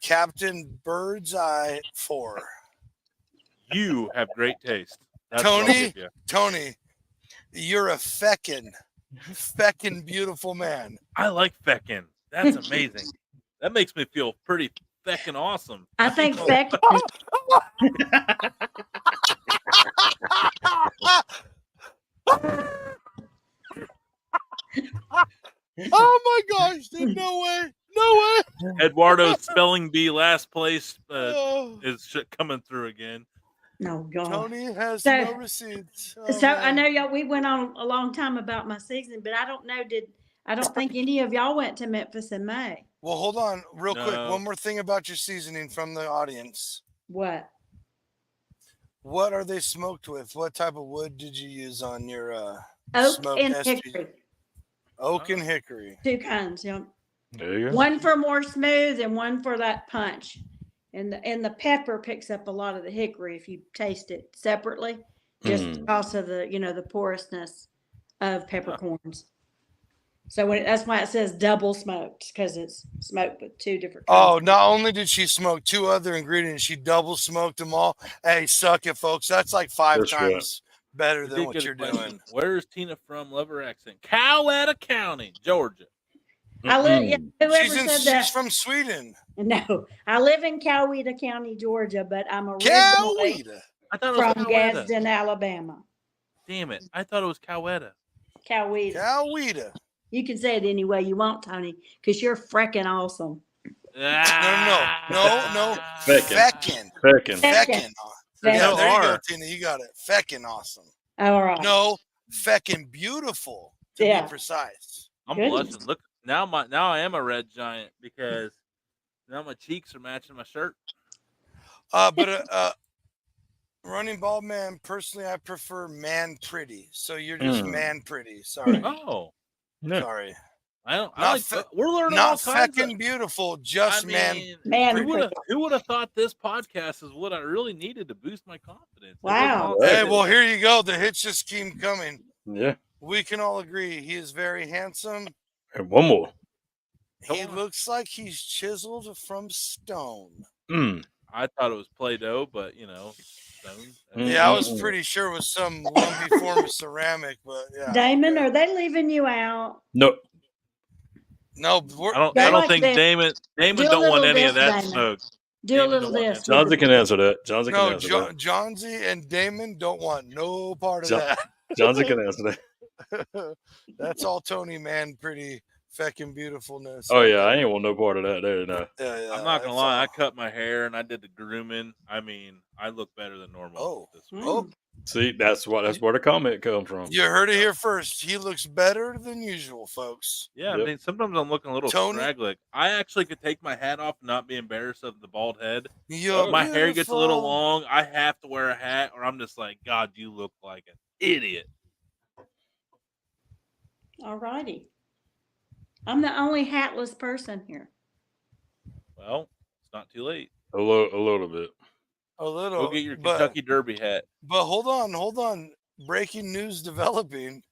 Captain Birdseye 4. You have great taste. That's what I'll Tony, give you. Tony, you're a feckin' beautiful man. I like feckin'. That's amazing. That makes me feel pretty feckin' awesome. I think know. feckin' is Oh my gosh! There's no way! No way! Eduardo's spelling bee last place Oh, is coming through again. no God. Tony has So- no receipts. Oh, So I man. know y'all. We went on a long time about my season, but I don't know. I don't think any of y'all went to Memphis in May. Well, hold on, real quick. No. One more thing about your seasoning from the audience. What? What are they smoked with? What type of wood did you use on your Oak smoked and SG? hickory. Oak and hickory. 2 kinds. Yeah. There you go. One for more smooth and one for that punch. And the pepper picks up a lot of the hickory if you taste it separately, just because of the the porousness of peppercorns. So that's why it says double smoked, because it's smoked with 2 different kinds. Oh, not only did she smoke 2 other ingredients, she double smoked them all. Hey, suck it, folks. That's like 5 That's right. times better I than did what get a you're question. doing. Where is Tina from? Love her accent. Coweta County, Georgia. I live. Yeah, whoever She's said that? from Sweden. No, I live in Coweta County, Georgia, but I'm originally Coweta. I thought it was from Coweta. Gadsden, Alabama. Damn it. I thought it was Coweta. Coweta. Coweta. You can say it any way you want, Tony, because you're freaking awesome. No. Feckin'. Feckin'. Feckin'. Feckin'. There's Yeah, no there you go, R. Tina. You got it. Feckin' awesome. All right. No, feckin' beautiful, to Yeah. be precise. I'm Goodness. blushing. Look, now I am a red giant because now my cheeks are matching my shirt. But running bald man, personally, I prefer man pretty. So you're just man pretty. Sorry. Oh, Yeah. Sorry. I don't. I Not like. fe- We're learning all Not kinds of. feckin' beautiful, just I man. mean, Man who would have thought this podcast is what I really needed to boost my confidence? It was Wow. all- Hey, well, here you go. The hits just keep coming. Yeah. We can all agree he is very handsome. And one more. He Come on. looks like he's chiseled from stone. I thought it was Play-Doh, but stone. Yeah, I was pretty sure it was some lumpy form of ceramic, but yeah. Damon, okay. are they leaving you out? No. No, I They don't like think that- Damon do a don't want little any of this, that Damon. smoke. Do a Damon little don't want this. that. Johnsy can answer that. Johnsy can no, answer that. Johnsy and Damon don't want no part of John- that. Johnsy can answer that. That's all Tony, man. Pretty feckin' beautifulness. Oh yeah, I ain't want no part of that there. No. Yeah, I'm not gonna that's lie. all. I cut my hair and I did the grooming. I mean, I look better than normal. Oh. this week. Oh, See, that's where the comment come from. you heard it here first. He looks better than usual, folks. Yeah, Yep. I mean, sometimes I'm looking a little Tony- scraggly. I actually could take my hat off and not be embarrassed of the bald head. You're My hair gets a little beautiful. long. I have to wear a hat, or I'm just like, God, you look like an idiot. All righty. I'm the only hatless person here. Well, it's not too late. A little bit. A little. Go get your but, Kentucky Derby hat. But hold on. Breaking news developing.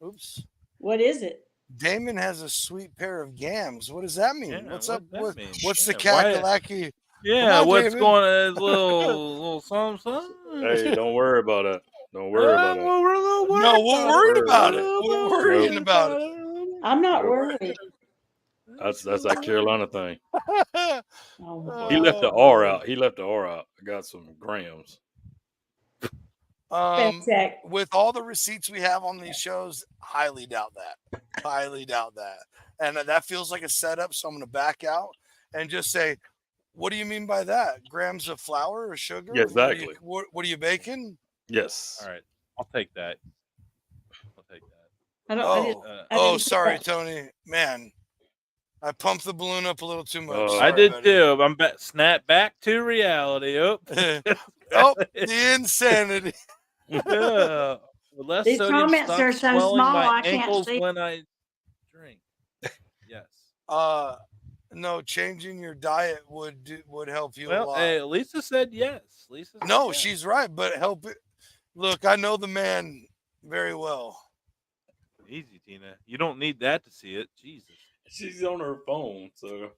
Oops. What is it? Damon has a sweet pair of gams. What does that mean? Yeah, What's what up? does that mean? What's the Yeah, why- Kakalaki? Yeah, on, what's David. going on? Little something. Hey, don't worry about it. Don't worry about it. Well, we're a little worried. No, we're worried about it. Nope. We're worrying about it. I'm not Nope. worried. That's that Carolina thing. Oh, He left the R out. I got some grams. Check. With all the receipts we have on these shows, highly doubt that. Highly doubt that. And that feels like a setup, so I'm going to back out and just say, what do you mean by that? Grams of flour or sugar? Yeah, exactly. What are you baking? Yes. All right, I'll take that. I'll take that. I don't. Oh, I didn't, I oh, didn't see sorry, that. Tony. Man, I pumped the balloon up a little too much. Oh. I Sorry, did buddy. too. I'm snap back to reality. Oh, Oh, the insanity. yeah. With less These sodium comments stops are so swelling small, my I can't ankles see. when I drink. Yes. No, changing your diet would help you a Well, lot. hey, Lisa said yes. Lisa. Said No, yes. she's right, but help it. Look, I know the man very well. Easy, Tina. You don't need that to see it. Jesus. She's on her phone, so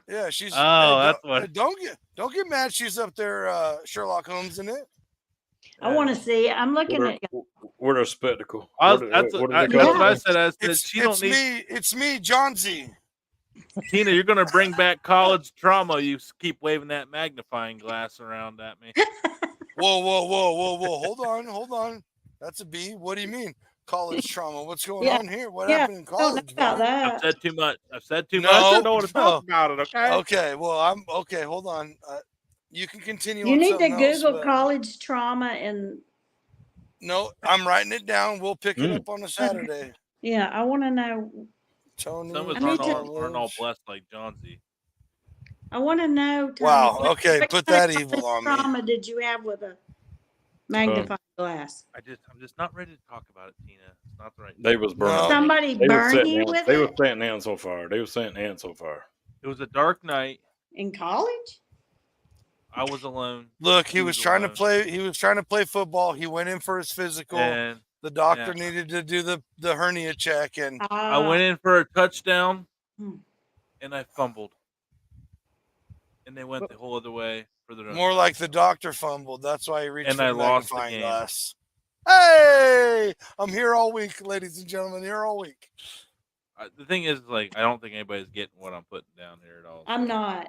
Yeah, she's. Oh, hey, that's what. don't get mad. She's up there, Sherlock Holmes in it. I want to see. I'm looking at. What a spectacle. That's What what did they call I it? said. I said she don't need. It's me, John Z. Tina, you're gonna bring back college trauma. You keep waving that magnifying glass around at me. Whoa! Hold on. That's a B. What do you mean, college trauma? What's going Yeah, on here? What yeah, happened in I don't know college, about buddy? I've that. said too much. I've said too No, much. I don't want to no. talk about it. Okay. Okay, well, I'm okay. Hold on. You can continue You on need to something else. Google But college trauma and no, I'm writing it down. We'll pick it Mm. up on a Saturday. yeah, I want to know. Tony, Some of us I need to- aren't all blessed like John Z. I want to know. Tony, Wow. what Okay, kind put of that college evil on me. trauma did you have with a magnifying glass? I'm just not ready to talk about it, Tina. It's not the right. They was burning. No. Somebody They was burn setting you ants- with They was it setting ants on fire. They was setting ants on fire. It was a dark night. in college? I was alone. Look, he He was was trying to alone. play. He was trying to play football. He went in for his physical. And The doctor yeah. needed to do the hernia check, and I went in for a touchdown, Hmm. and I fumbled. And they went the whole other way for the more like the doctor fumbled. That's why he reached And for I the lost the magnifying game. glass. Hey, I'm here all week, ladies and gentlemen. Here all week. The thing is, like, I don't think anybody's getting what I'm putting down here at all. I'm not.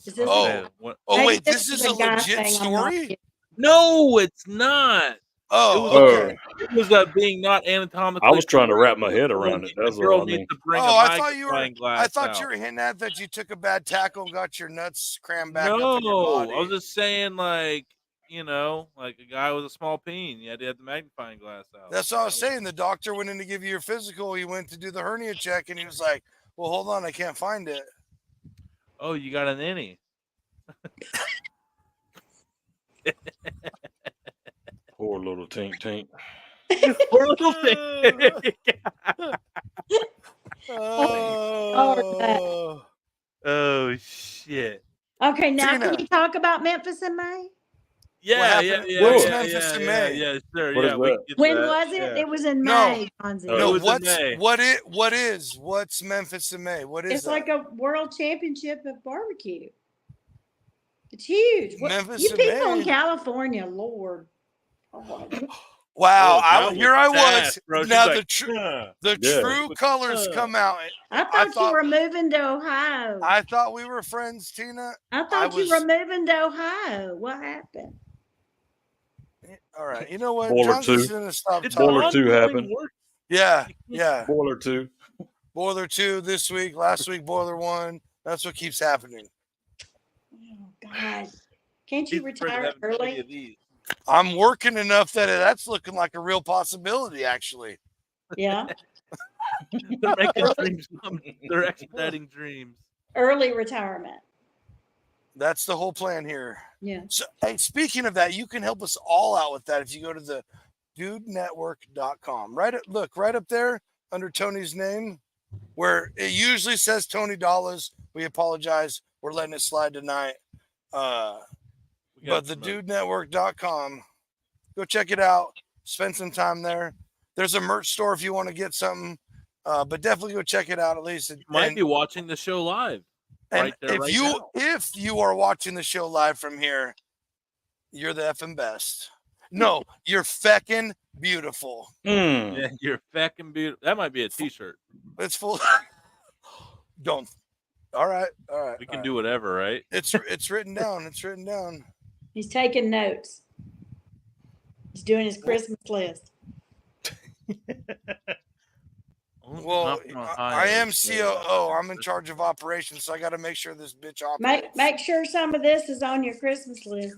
Is this Oh. Man, what- Oh maybe wait, this this is a guy legit thing I'm not story. getting. No, it's not. Oh, was okay. It was being not anatomically. I was trying to wrap my correct. head around it. The That's girl all I needs mean. to bring a Oh, I thought you were. magnifying glass I thought out. you were hinting at that you took a bad tackle and got your nuts crammed back up in your No, body. I was just saying, like, you know, like a guy with a small peen. You had to have the magnifying glass out. That's what I was saying. The doctor went in to give you your physical. He went to do the hernia check, and he was like, "Well, hold on, I can't find it." Oh, you got an innie. Poor little tink tink. Poor little thing. Oh, Oh shit. Okay, now Tina. can you talk about Memphis in May? Yeah, happened- yeah, what's yeah, Memphis in May? Yeah, sure. What yeah, is we that? can get When that, was it? yeah. It was in No. May, Fonzie. No, It no, was in May. what's Memphis in May? What is It's that? like a world championship of barbecue. It's huge. Memphis You in people May. in California, Lord. Oh, Wow, Oh, that here I was. fast, bro. She's Now like, the "Huh." the Yeah. true colors come out. I thought you were moving to Ohio. I thought we were friends, Tina. I thought you were moving to Ohio. What happened? All right, you know what? Boiler John's two. just gonna stop It's talking. Boiler two ongoing happened. work. Yeah. Boiler 2. Boiler 2 this week. Last week, Boiler 1. That's what keeps happening. Oh God! Can't you He's afraid of retire having 20 early? of these. I'm working enough that that's looking like a real possibility, actually. Yeah, They're making dreams come. They're expediting dreams. early retirement. That's the whole plan here. Yeah. So, hey, speaking of that, you can help us all out with that if you go to the dudettenetwork.com. Look right up there under Tony's name, where it usually says Tony Dollars. We apologize. We're letting it slide tonight. But the dudettenetwork.com, go check it out. Spend some time there. There's a merch store if you want to get something, but definitely go check it out at least. You might be watching the show live. And right there, right now. if you are watching the show live from here, you're the effing best. No, you're feckin' beautiful. Mm. Yeah, you're feckin' beautiful. That might be a T-shirt. It's full. Don't. All right. We can do whatever, right? It's written down. It's written down. He's taking notes. He's doing his Christmas list. Well, I am COO. I'm in charge of operations, so I got to make sure this bitch operates. Make sure some of this is on your Christmas list.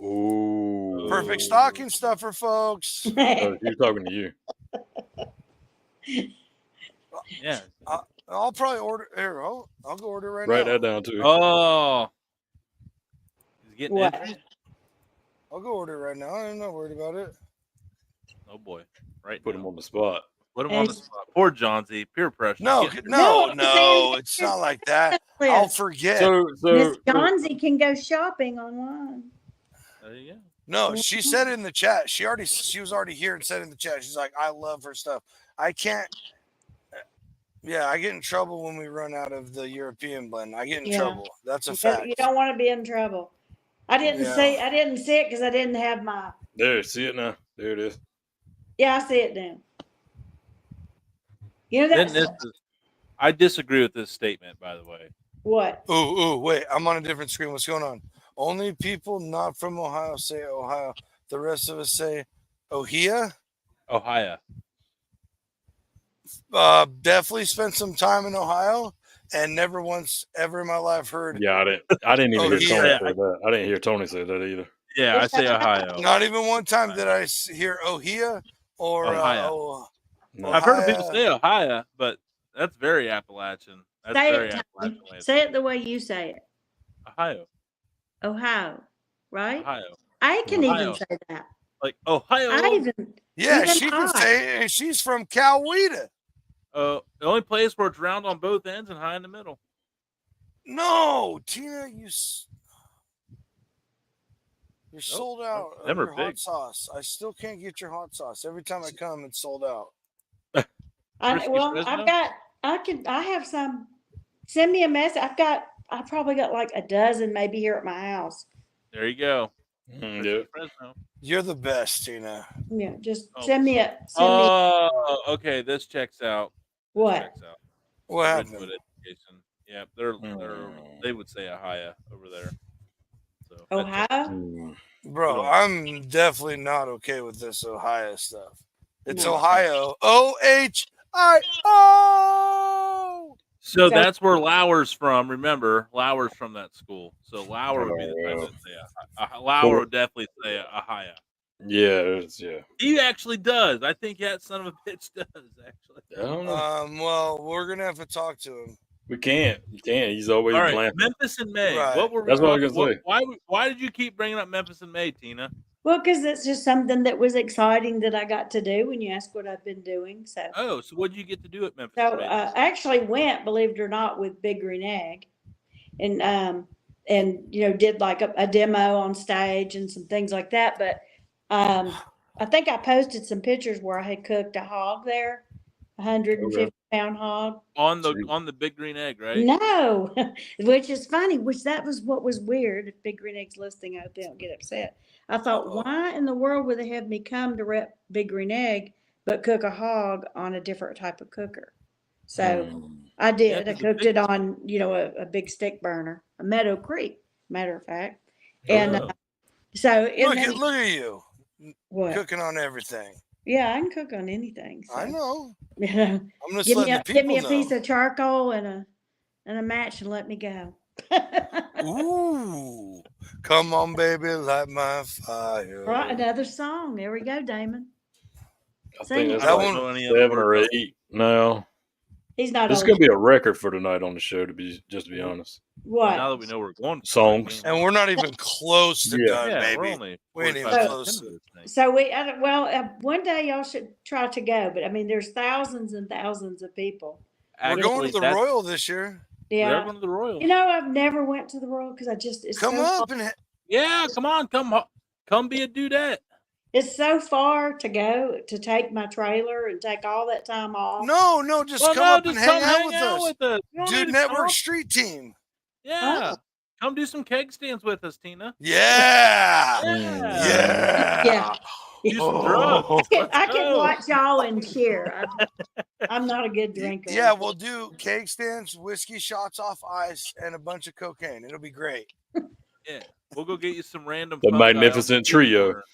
Ooh. Perfect stocking stuffer, folks. Oh, you're talking to you. Yeah. I'll probably order here. I'll go order right Write now. that down too. Oh. He's getting What? entries? I'll go order right now. I'm not worried about it. Oh boy. Right. Put him on the spot. Put him on the spot. Poor John Z. Peer pressure. No, Get- no, I'm saying it's not like that. I'll list. forget. Miss Johnsy can go shopping online. There you go. No, she said in the chat. She was already here and said in the chat. She's like, I love her stuff. I can't. Yeah, I get in trouble when we run out of the European blend. I get in Yeah. trouble. That's a You fact. don't want to be in trouble. I didn't Yeah. see it because I didn't have my. There, see it now. There it is. Yeah, I see it now. You know Then that's I disagree with this statement, by the way. what? Ooh, wait. I'm on a different screen. What's going on? Only people not from Ohio say Ohio. The rest of us say Ohio. Ohio. Definitely spent some time in Ohio and never once ever in my life heard. Yeah, I didn't even hear Ohio. Tony say that. I didn't hear Tony say that either. Yeah, I say Ohio. Not even one time did I hear Ohio or Ohio. No. I've heard of people say Ohio, but that's very Appalachian. That's Say very it, Tony. Appalachian. way of Say it the way you say it. Ohio. Ohio, right? Ohio. I can Ohio. even say that. Like Ohio. I even Yeah, even she can I. say it, and she's from Coweta. The only place where it's round on both ends and high in the middle. No, Tina, you're sold out of them are your hot big. sauce. I still can't get your hot sauce. Every time I come, it's sold out. I have some. Send me a message. I probably got like a dozen maybe here at my house. There you go. Yeah. Fresno. You're the best, Tina. Yeah, just Oh. send me. Oh, okay. This checks out. What? Checks out. What happened? Ridgewood Education. Yeah, they would say Ohio over there. So Ohio? Bro, I'm definitely not okay with this Ohio stuff. It's Yeah. Ohio. OHIO. So that's where Lauer's from. Remember, Lauer's from that school. So Lauer would be the type that say Lauer would definitely say Ohio. Yeah, He actually does. I think that son of a bitch does actually. I don't know. Well, we're gonna have to talk to him. We can't. You can't. He's always All right, blank. Memphis in May. Right. What were we That's what I talking? was gonna say. Why did you keep bringing up Memphis in May, Tina? Well, because it's just something that was exciting that I got to do when you asked what I've been doing. So What did you get to do at Memphis? So in May? I actually went, believe it or not, with Big Green Egg, and did like a demo on stage and some things like that. But I think I posted some pictures where I had cooked a hog there, 150-pound hog. On the Big Green Egg, right? No, which is funny. Which that was what was weird. If Big Green Egg's listening, I hope they don't get upset. I thought, why in the world would they have me come to rep Big Green Egg, but cook a hog on a different type of cooker? So I did. Yeah, I cooked it on, a big stick burner, a Meadow Creek, matter of fact. And Oh. so Look at you. What? Cooking on everything. Yeah, I can cook on anything. So. I know. I'm just letting the people give me a know. piece of charcoal and a match and let me go. Ooh, come on, baby, light my fire. Right, another song. There we go, Damon. I Sing think it. that's That like one- 7 or 8 now. He's not. This is gonna be a record for tonight on the show. To be honest, What? Now that we know we're going songs, And we're not even close to done, yeah, baby. We ain't even 45 close. minutes into this thing. So one day y'all should try to go, but I mean, there's thousands and thousands of people. We're going to Actually, the that's- Royal this year. They're Yeah. going to the Royal. I've never went to the Royal because it's Come so up far, and Yeah, come on, come be a dudette. it's so far to go to take my trailer and take all that time off. no, just come up and hang out with us. You don't need Dude, to Network come. Street Team. Yeah, come do some keg stands with us, Tina. Yeah. Yeah, Yeah. do some drugs. I can watch y'all and cheer. I'm not a good drinker. Yeah, we'll do cake stands, whiskey shots off ice, and a bunch of cocaine. It'll be great. Yeah, we'll go get you some random. The fungi on Magnificent street Trio. corner.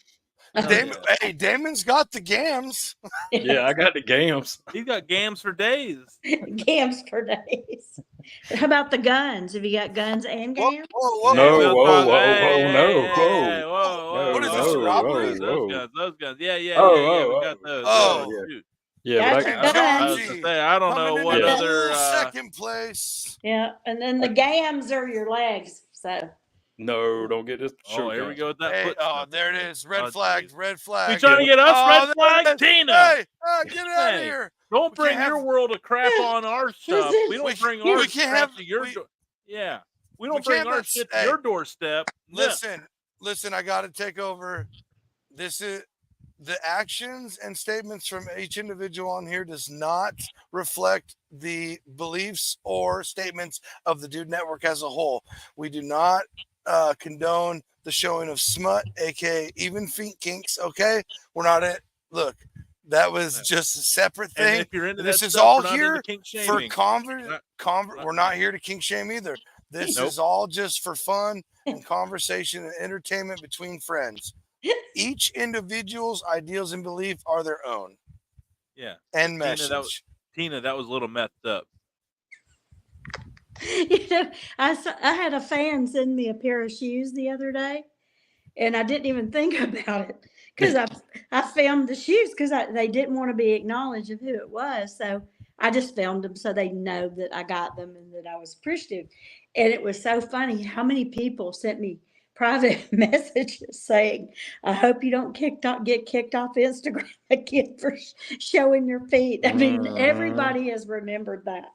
Hell Damon, yeah. hey, Damon's got the gams. Yeah, I got the gams. He's got gams for days. Gams for days. How about the guns? Have you got guns and gams? Whoa. No, We'll whoa, talk- whoa, hey, no, hey, whoa. hey, whoa. What is this, whoa, robbery? Those guns. Yeah. Oh, We got those. oh. Yeah, shoot. Yeah, but Gotcha. I, I was gonna say, I don't know Coming what in other. second place. Yeah, and then the gams are your legs. So no, don't get this. Oh, here we go with that. Hey, foot oh, stuff. there it is. Red Oh, flag. geez. Red flag. You trying to get us Oh, red there flag, it is. Tina? Hey, get out of Hey. here. Don't We bring can't your have- world of crap on our stuff. We don't bring we our can't crap have- to your we- door. Yeah, we we don't bring can't our let- shit to hey, your doorstep. No. Listen, I got to take over. This is the actions and statements from each individual on here does not reflect the beliefs or statements of the Dude Network as a whole. We do not condone the showing of smut, aka even feet kinks. Okay, we're not it. Look, that was just a separate And thing. if you're into This that is stuff, all we're not into here kink for shaming. we're not here to kink shame either. This Nope. is all just for fun and conversation and entertainment between friends. Each individual's ideals and belief are their own. Yeah. And Tina, message. that was a little messed up. You know, I had a fan send me a pair of shoes the other day, and I didn't even think about it because I filmed the shoes because they didn't want to be acknowledged of who it was. So I just filmed them so they know that I got them and that I was appreciative. And it was so funny how many people sent me private messages saying, "I hope you don't get kicked off Instagram again for showing your feet." I mean, everybody has remembered that.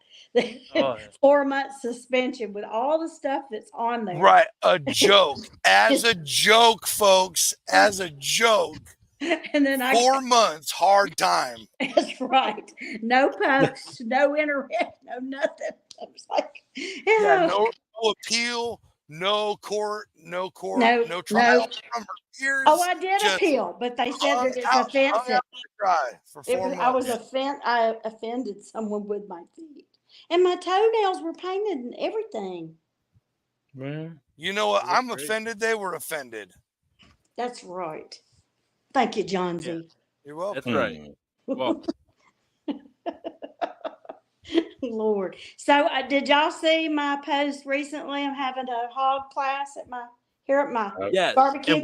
Oh, 4 month suspension with all the stuff that's on there. Right. A joke. As a joke, folks. As a joke. And then 4 months, hard time. That's right. No posts, no internet, no nothing. I was like, Yeah, no appeal, no court, no No, trial. no. Years, Oh, I did just appeal, but they said hung that it's out offensive. to dry for 4 months. I was I offended someone with my feet, and my toenails were painted and everything. Man, You know what? That's I'm great. offended. They were offended. That's right. Thank you, John Z. Yeah. You're welcome. That's right. Well, Lord. So, did y'all see my post recently? I'm having a hog class at my yes, barbecue.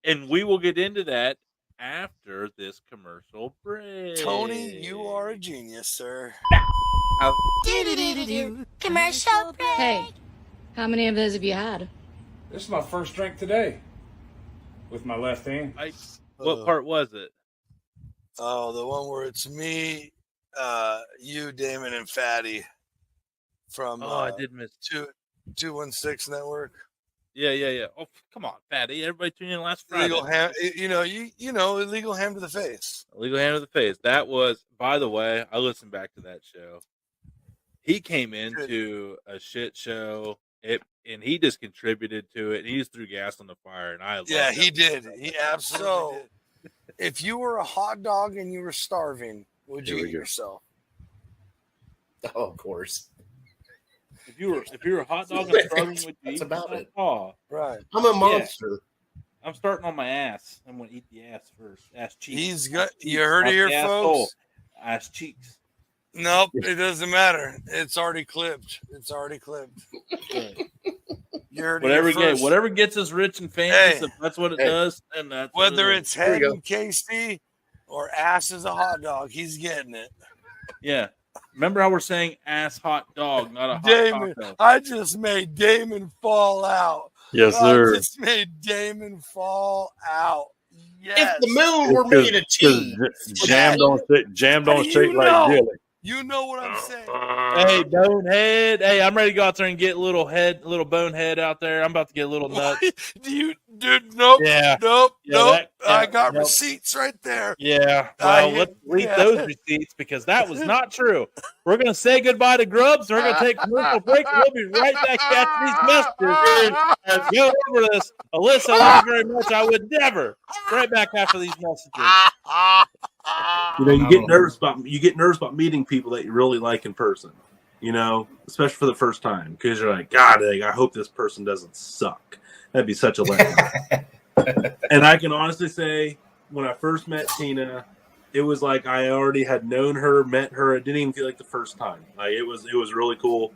and we will get into that after this commercial break. Tony, you are a genius, sir. Commercial break. Hey, how many of those have you had? This is my first drink today. With my left hand. What part was it? Oh, the one where it's me, you, Damon, and Fatty from I did miss 216 Network. Yeah. Oh, come on, Fatty. Everybody tuned in last Friday. Illegal ham, illegal ham to the face. Illegal hand to the face. That was, by the way, I listened back to that show. He came into a shit show, and he just contributed to it. He just threw gas on the fire, and I Yeah, he did. He absolutely did. If you were a hot dog and you were starving, would you eat yourself? Oh, of course. If you were a hot dog and starving, would you eat about yourself? it. Oh, Right. I'm a monster. I'm starting on my ass. I'm going to eat the ass first. Ass cheeks. He's got. You heard it here, folks. Asshole. Ass cheeks. Nope, it doesn't matter. It's already clipped. Whatever gets us rich and famous, if that's what it does, and that's whether it's head and KC or ass as a hot dog, he's getting it. Yeah. Remember how we're saying ass hot dog, not a hot Damon, taco. I just made Damon fall out. Yes, sir. I just made Damon fall out. Yes. If the moon were made of cheese, jam don't shake like jelly. You know what I'm saying. Hey, bonehead. Hey, I'm ready to go out there and get a little bonehead out there. I'm about to get a little nut. Dude, nope. Yeah. Nope. Yeah, nope. I got receipts right there. Yeah. Well, let's delete those receipts because that was not true. We're going to say goodbye to Grubs. We're going to take a commercial break. We'll be right back after these messages. Let's go over this. Alyssa, thank you very much. I would never. Right back after these messages. You know, you get nervous about meeting people that you really like in person. You know, especially for the first time, because you're like, God, I hope this person doesn't suck. That'd be such a letdown. And I can honestly say, when I first met Tina, it was like I already had known her, met her. It didn't even feel like the first time. Like it was really cool.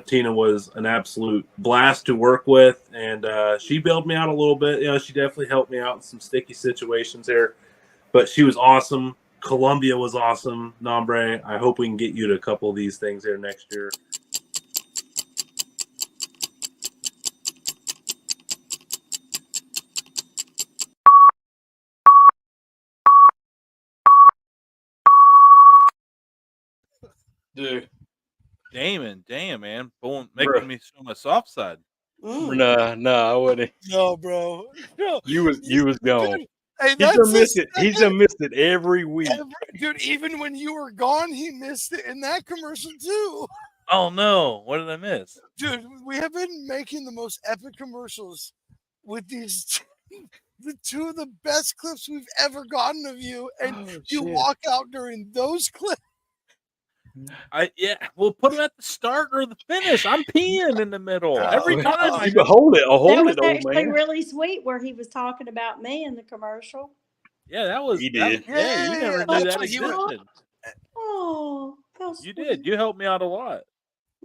Tina was an absolute blast to work with, and she bailed me out a little bit. You know, she definitely helped me out in some sticky situations there. But she was awesome. Columbia was awesome. Nombre, I hope we can get you to a couple of these things here next year. Dude. Damon, damn, man. Making me show my soft side. Nah, I wouldn't. No, bro. No. You was gone. Hey, He that's done the missed it. He's second done missed it every week. dude. Even when you were gone, he missed it in that commercial too. Oh no, what did I miss? Dude, we have been making the most epic commercials with these the two of the best clips we've ever gotten of you, and Oh, you shit. walk out during those clips. We'll put them at the start or the finish. I'm peeing in the middle every Oh, time. you can hold it. That Hold was it, old actually man. really sweet where he was talking about me in the commercial. Yeah, that was He that. did. Hey, you never knew That's that what he was. existed. Oh, how You sweet. did. You helped me out a lot.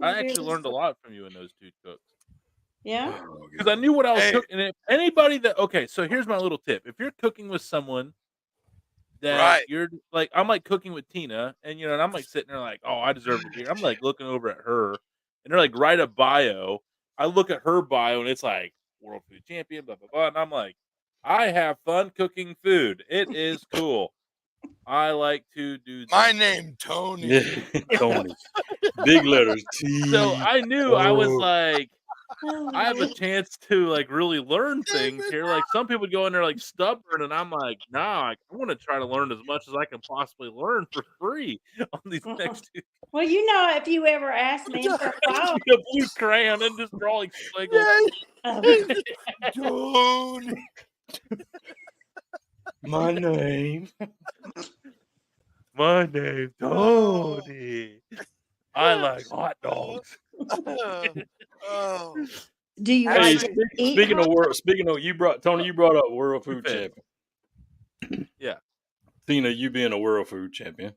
I You're actually really learned a sweet. lot from you and those two cooks. Yeah. Oh, Because I knew what I was Hey. cooking. And if anybody that so here's my little tip: if you're cooking with someone that Right. you're like, I'm like cooking with Tina, and and I'm like sitting there like, oh, I deserve a beer. I'm like looking over at her, and they're like, write a bio. I look at her bio, and it's like world food champion, blah blah blah, and I'm like, I have fun cooking food. It is cool. I like to do My these things. name Tony. Yeah, Tony. Big letters. T. So I knew I was O. like, Oh, I have a chance to like really learn Damn things it. here. Like some people go in there like stubborn, and I'm like, nah, I want to try to learn as much as I can possibly learn for free on these next two. well, you know, if you ever ask me for a Just file, be a blue crayon and just draw like squiggles. Tony. My name. My name's Tony. I like hot dogs. Oh. do you Hey, like to eat speaking of hot? Tony, you brought up world food Fed. champion. Yeah. Tina, you being a world food champion.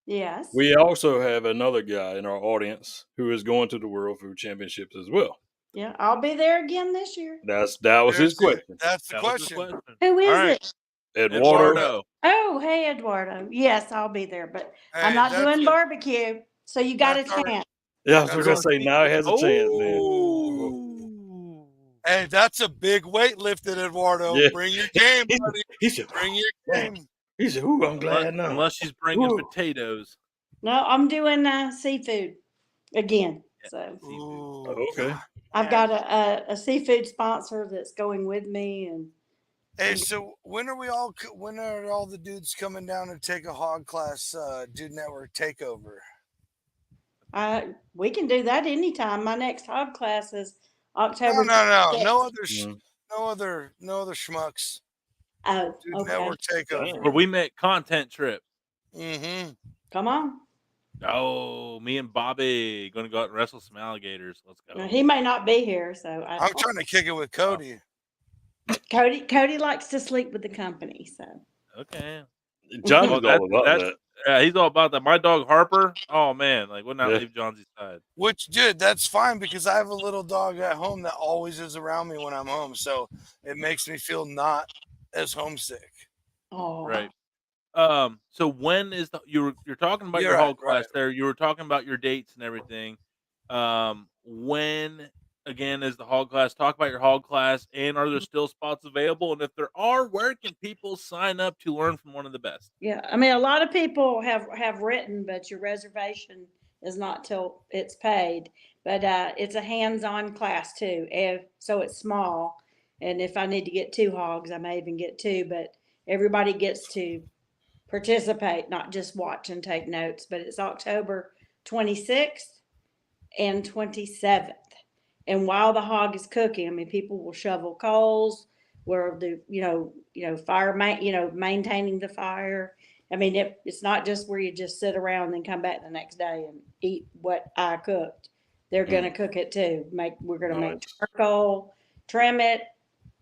Yes. We also have another guy in our audience who is going to the World Food Championships as well. Yeah, I'll be there again this year. That was his question. That's the That was the question. Who is All right. it? Eduardo. Oh, hey, Eduardo. Yes, I'll be there, but I'm Hey, not that's doing it. barbecue, so you got a That's all right. chance. Yeah, I was That's going all to say, now he has a chance then. Ooh. Hey, that's a big weight lifted, Eduardo. Yeah. Bring your game, buddy. He said, Bring your game. he said, ooh, I'm glad now. Unless she's bringing Ooh. potatoes. No, I'm doing seafood again. So Ooh, Okay. I've got a seafood sponsor that's going with me, and Hey, so when are all the dudes coming down to take a hog class Dude Network takeover? we can do that anytime. My next hog class is No, October. no other Mm. no other schmucks. Oh, Dude okay. Network takeover. Where we make content trip. Mm-hmm. Come on. Oh, me and Bobby going to go out and wrestle some alligators. Let's go. Now, he may not be here, so I'm trying to kick it with Cody. Cody likes to sleep with the company, so Okay. John Well, is all about that. Yeah, he's all about that. My dog Harper. Oh man, like would not Yeah. leave Johnson's side. Which, dude, that's fine because I have a little dog at home that always is around me when I'm home, so it makes me feel not as homesick. oh Right. So when is you're talking about You're your right, hog class there? You were talking about your dates and everything. When again is the hog class? Talk about your hog class, and are there still spots available? And if there are, where can people sign up to learn from one of the best? yeah. I mean, a lot of people have written, but your reservation is not till it's paid. But it's a hands-on class too, so it's small. And if I need to get 2 hogs, I may even get 2. But everybody gets to participate, not just watch and take notes. But it's October 26th and 27th. And while the hog is cooking, I mean, people will shovel coals, where the fire, maintaining the fire. I mean, it's not just where you just sit around and then come back the next day and eat what I cooked. They're gonna cook it too. We're gonna make charcoal, trim it,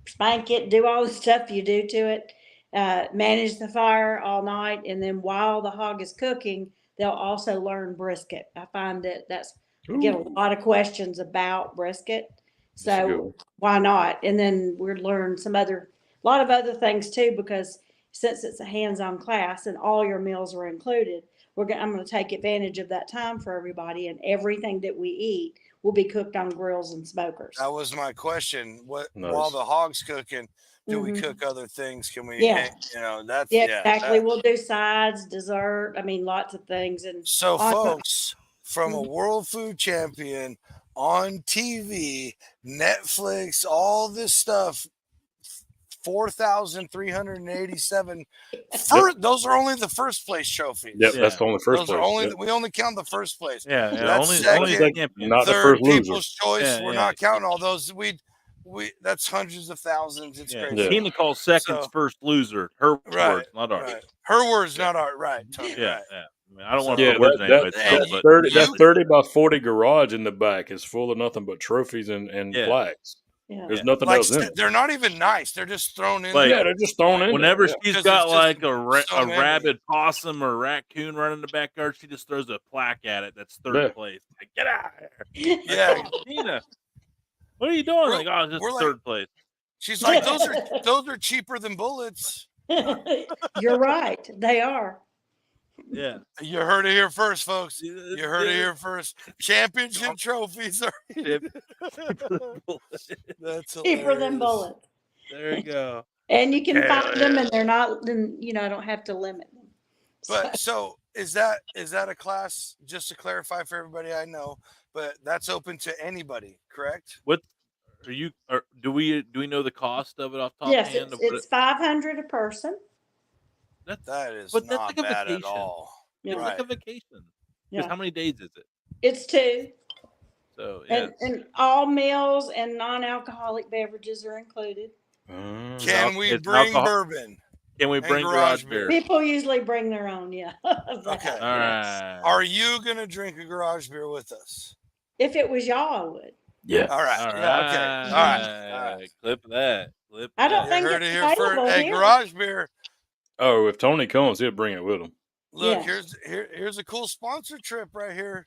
spank it, do all the stuff you do to it, manage the fire all night, and then while the hog is cooking, they'll also learn brisket. I find I get a lot of questions about brisket, so why not? And then we'll learn a lot of other things too, because since it's a hands-on class and all your meals are included, I'm going to take advantage of that time for everybody, and everything that we eat will be cooked on grills and smokers. That was my question. While Nice. the hog's cooking, do we cook other things? Can we? Yeah. That's exactly. We'll do sides, dessert. I mean, lots of things. And so, folks, from a world food champion on TV, Netflix, all this stuff, 4,387. Those are only the first place trophies. Yep, Yeah. that's the only first Those place. are only Yep. we only count the first place. Yeah, That's only second, champion. not the third, first loser. people's choice. Yeah, We're yeah. not counting all those. We that's hundreds of thousands. It's Yeah, crazy. Tina calls seconds So- first loser. Her Right, words, not ours. right. Her words, Yeah. not ours. Right, Tony. Yeah, Right. yeah. I mean, I don't want So- to Yeah, put words in anybody's that- mouth, that but 30, that you- 30 by 40 garage in the back is full of nothing but trophies and Yeah. plaques. Yeah. There's Yeah. nothing Like else in it. they're not even nice. They're just thrown in Like, Yeah, there. they're just thrown in whenever there. she's 'Cause got it's like just so a many. rabid possum or raccoon running in the backyard, she just throws a plaque at it that's third Yeah. place. Like, get out of here. Yeah. Like, "Oh, Tina, what are you doing? We're- Like, oh, it's just we're like- third place. She's like, those are cheaper than bullets. You're right. They are. Yeah. You heard it here first, folks. You heard it here first. Championship trophies are that's Cheaper than hilarious. bullets. There you go. And you can Hell find them and they're not, then, I don't have to limit them. But so is that a class? Just to clarify for everybody, I know, but that's open to anybody, correct? What are you? Do we know the cost of it off top Yes, hand? it's $500 a person. That is But that's not like a bad at vacation. all. It's Yeah. like a vacation. Because Yeah. how many days is it? It's 2. So yeah, And all meals and non-alcoholic beverages are included. Can we it's bring alcohol- bourbon? can we and bring garage garage beer? People usually bring their own, yeah. Okay. All right. Are you gonna drink a garage beer with us? If it was y'all, I would. Yeah. All right. All right. Yeah, okay. All right. Clip that. Clip I don't that. You think heard it's it here first. available Hey, here. garage beer. Oh, if Tony comes, he'll bring it with him. Look, Yeah. here's a cool sponsor trip right here.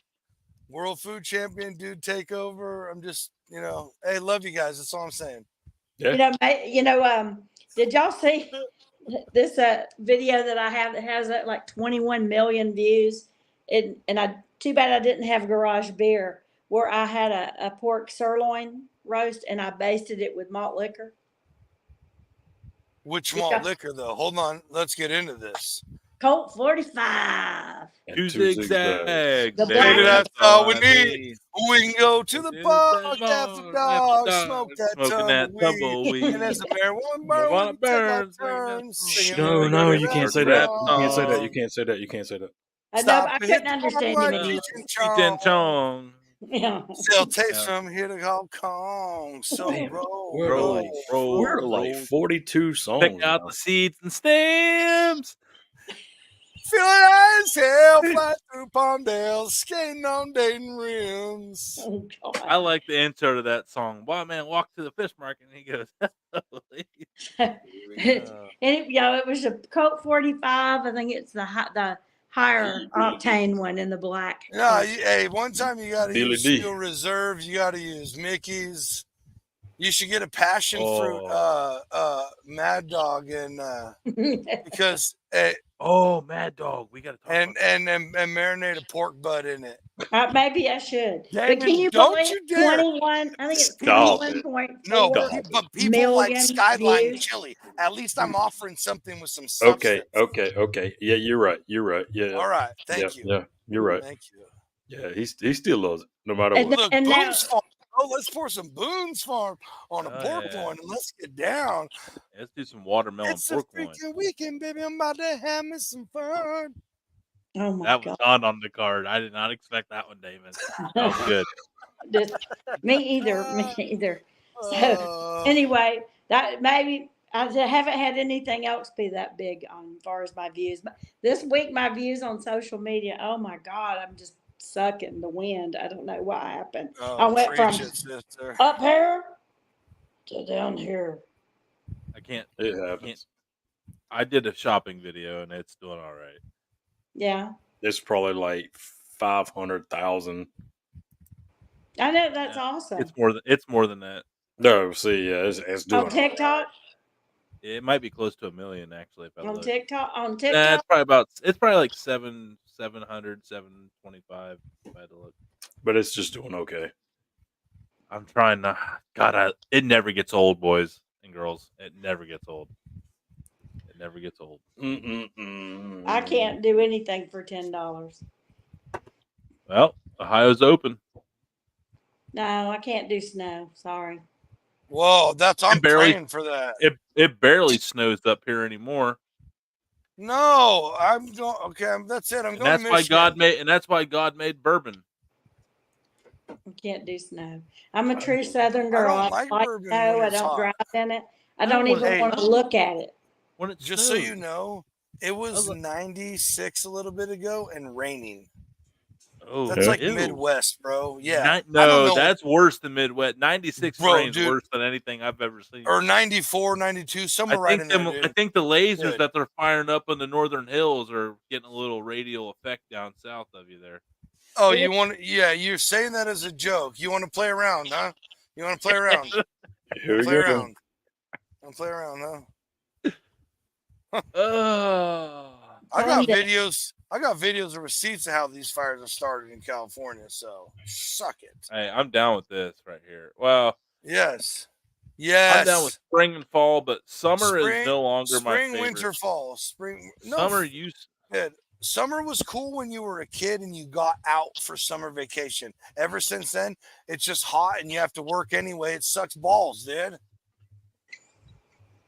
World Food Champion Dude Takeover. I'm just, hey, love you guys. That's all I'm saying. Yeah. Did y'all see this video that I have that has like 21 million views? Too bad I didn't have garage beer, where I had a pork sirloin roast and I basted it with malt liquor. Which Yeah. malt liquor though? Hold on. Let's get into this. Colt 45. And Two two zigzags. The baby, black- That's all we I need. We can go to the Do park that after more, dark, after smoke dark, that smoking that tumbleweed, and as the marijuana burn, Marijuana we take our burns, like that. turns singing No, the no, rap you can't say that. song. You can't say that. You can't say that. You can't say that. I know, Stop but I and hit couldn't the understand park him like anymore. Cheech Cheech and and Chong. Yeah. Sell tapes Yeah. from here to Hong Kong. So Damn, roll, we're roll, like- roll, We're like roll. 42 songs. Pick out now. the seeds and stems. Feeling high as hell, fly through Palmdale, skating on Dayton rims. Oh, God. I like the intro to that song. Wild man walked to the fish market and he goes, And it was a Colt 45. I think it's the higher octane one in the black. No, hey, one time you got to Billy use D. Steel Reserve. You got to use Mickey's. You should get a passion fruit, Mad Dog, and because oh, Mad Dog. We got to talk and about and marinate a pork butt in it. Maybe I should. Damon, But can you don't believe you dare. 21? I think it's Stop it. 21.4 No, Stop. but people like million Skyline views. Chili. At least I'm offering something with some Okay, substance. okay. Yeah, you're right. You're right. Yeah. All right, thank yeah, you. Yeah, you're right. Thank you. Yeah, he still loves it, no matter And what. Look, And now- Boone's Farm. Oh, let's pour some Boone's Farm on a Oh, pork yeah. loin and let's get down. Let's do some watermelon It's a pork loin. freaking weekend, baby. I'm about to have me some fun. Oh my That was God. not on the card. I did not expect that one, David. That was good. Me either. Me either. So, Uh, anyway, that maybe I haven't had anything else be that big on as far as my views. But this week, my views on social media, oh my God, I'm just sucking the wind. I don't know what happened. I went from preach it, sister. up here to down here. I can't. It happens. I did a shopping video and it's doing all right. Yeah. It's probably like 500,000. I know that's Yeah. awesome. It's more than that. No, see, yeah, it's doing. On TikTok? It might be close to 1 million actually. If I On look. TikTok? On Nah, TikTok? it's probably like 700, 725 if I had to look. But it's just doing okay. I'm trying to. God, it never gets old, boys and girls. It never gets old. It never gets old. I can't do anything for $10. Well, Ohio's open. No, I can't do snow. Sorry. Whoa, I'm It barely- praying for that. It barely snows up here anymore. No, I'm going. Okay, that's it. I'm And going that's to why Michigan. God made bourbon. I can't do snow. I'm a true Southern I girl. don't I like like bourbon snow. when I it's don't hot. drive in it. I No, don't when- even Hey. want to look at it. When it Just snows. so you know, it was 96 a little bit ago and raining. Oh, That's like ew. Midwest, bro. Yeah. I don't No, know that's worse than Midwest. 96 Bro, rain's dude. worse than anything I've ever seen. or 94, 92, somewhere right in there, dude. I think the lasers Good. that they're firing up in the northern hills are getting a little radial effect down south of you there. Oh, you want? Yeah, you're saying that as a joke. You want to play around, huh? You want to play around? Here we Play go. around. Want to play around, huh? Oh, I got Sunday. videos. I got videos of receipts of how these fires have started in California. So suck it. hey, I'm down with this right here. Well, Yes. I'm down with spring and fall, but summer is no longer my spring, favorite. winter, fall, spring. No, Summer used. summer was cool when you were a kid and you got out for summer vacation. Ever since then, it's just hot and you have to work anyway. It sucks balls, dude.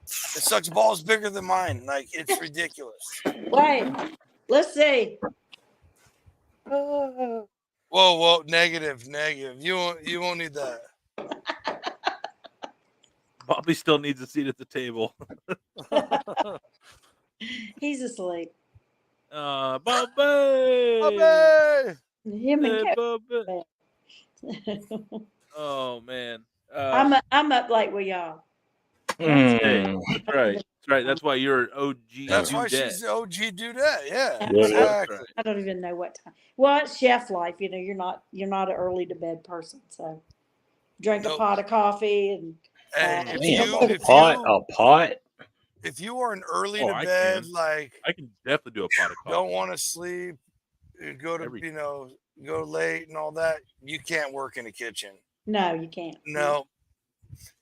It sucks balls bigger than mine. Like, it's ridiculous. Wait, let's see. Whoa, negative. You won't need that. Bobby still needs a seat at the table. He's asleep. Bobby. Bobby! Him and Hey, Kevin. Bobby. Oh man. I'm up late with y'all. Hey, that's right. That's right. That's why you're an OG. That's why dudette. she's the OG dudette. Yeah, Yeah. exactly. I don't even know what time. Well, it's chef life. You know, you're not an early to bed person, so drink Nope. a pot of coffee and. Hey, Man, a pot. If you are an early Oh, to I bed, can. like I can definitely do a pot of coffee. don't want to sleep, go to Every- go late and all that, you can't work in a kitchen. No, you can't. No,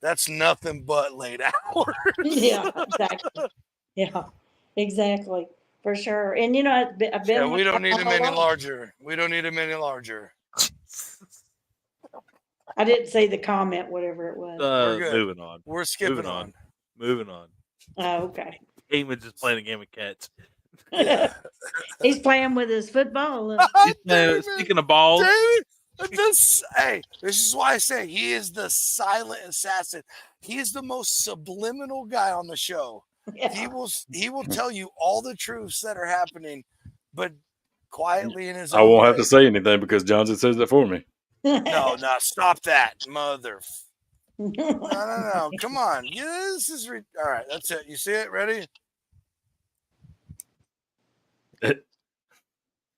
that's nothing but late hours. Yeah, exactly. Yeah, exactly. For sure. And you know, I've been. Yeah, we don't need all them any along. larger. We don't need them any larger. I didn't see the comment, whatever it was. We're good. Moving on. We're skipping Moving on. Moving on. Oh, okay. Eamon's just playing a game of catch. He's playing with his football. He's playing, speaking of balls. Hey, this is why I say he is the silent assassin. He is the most subliminal guy on the show. Yeah. He will tell you all the truths that are happening, but quietly in his I own won't way. have to say anything because Johnson says that for me. No, stop that, mother. No. Come on. Yeah, this is all right. That's it. You see it? Ready?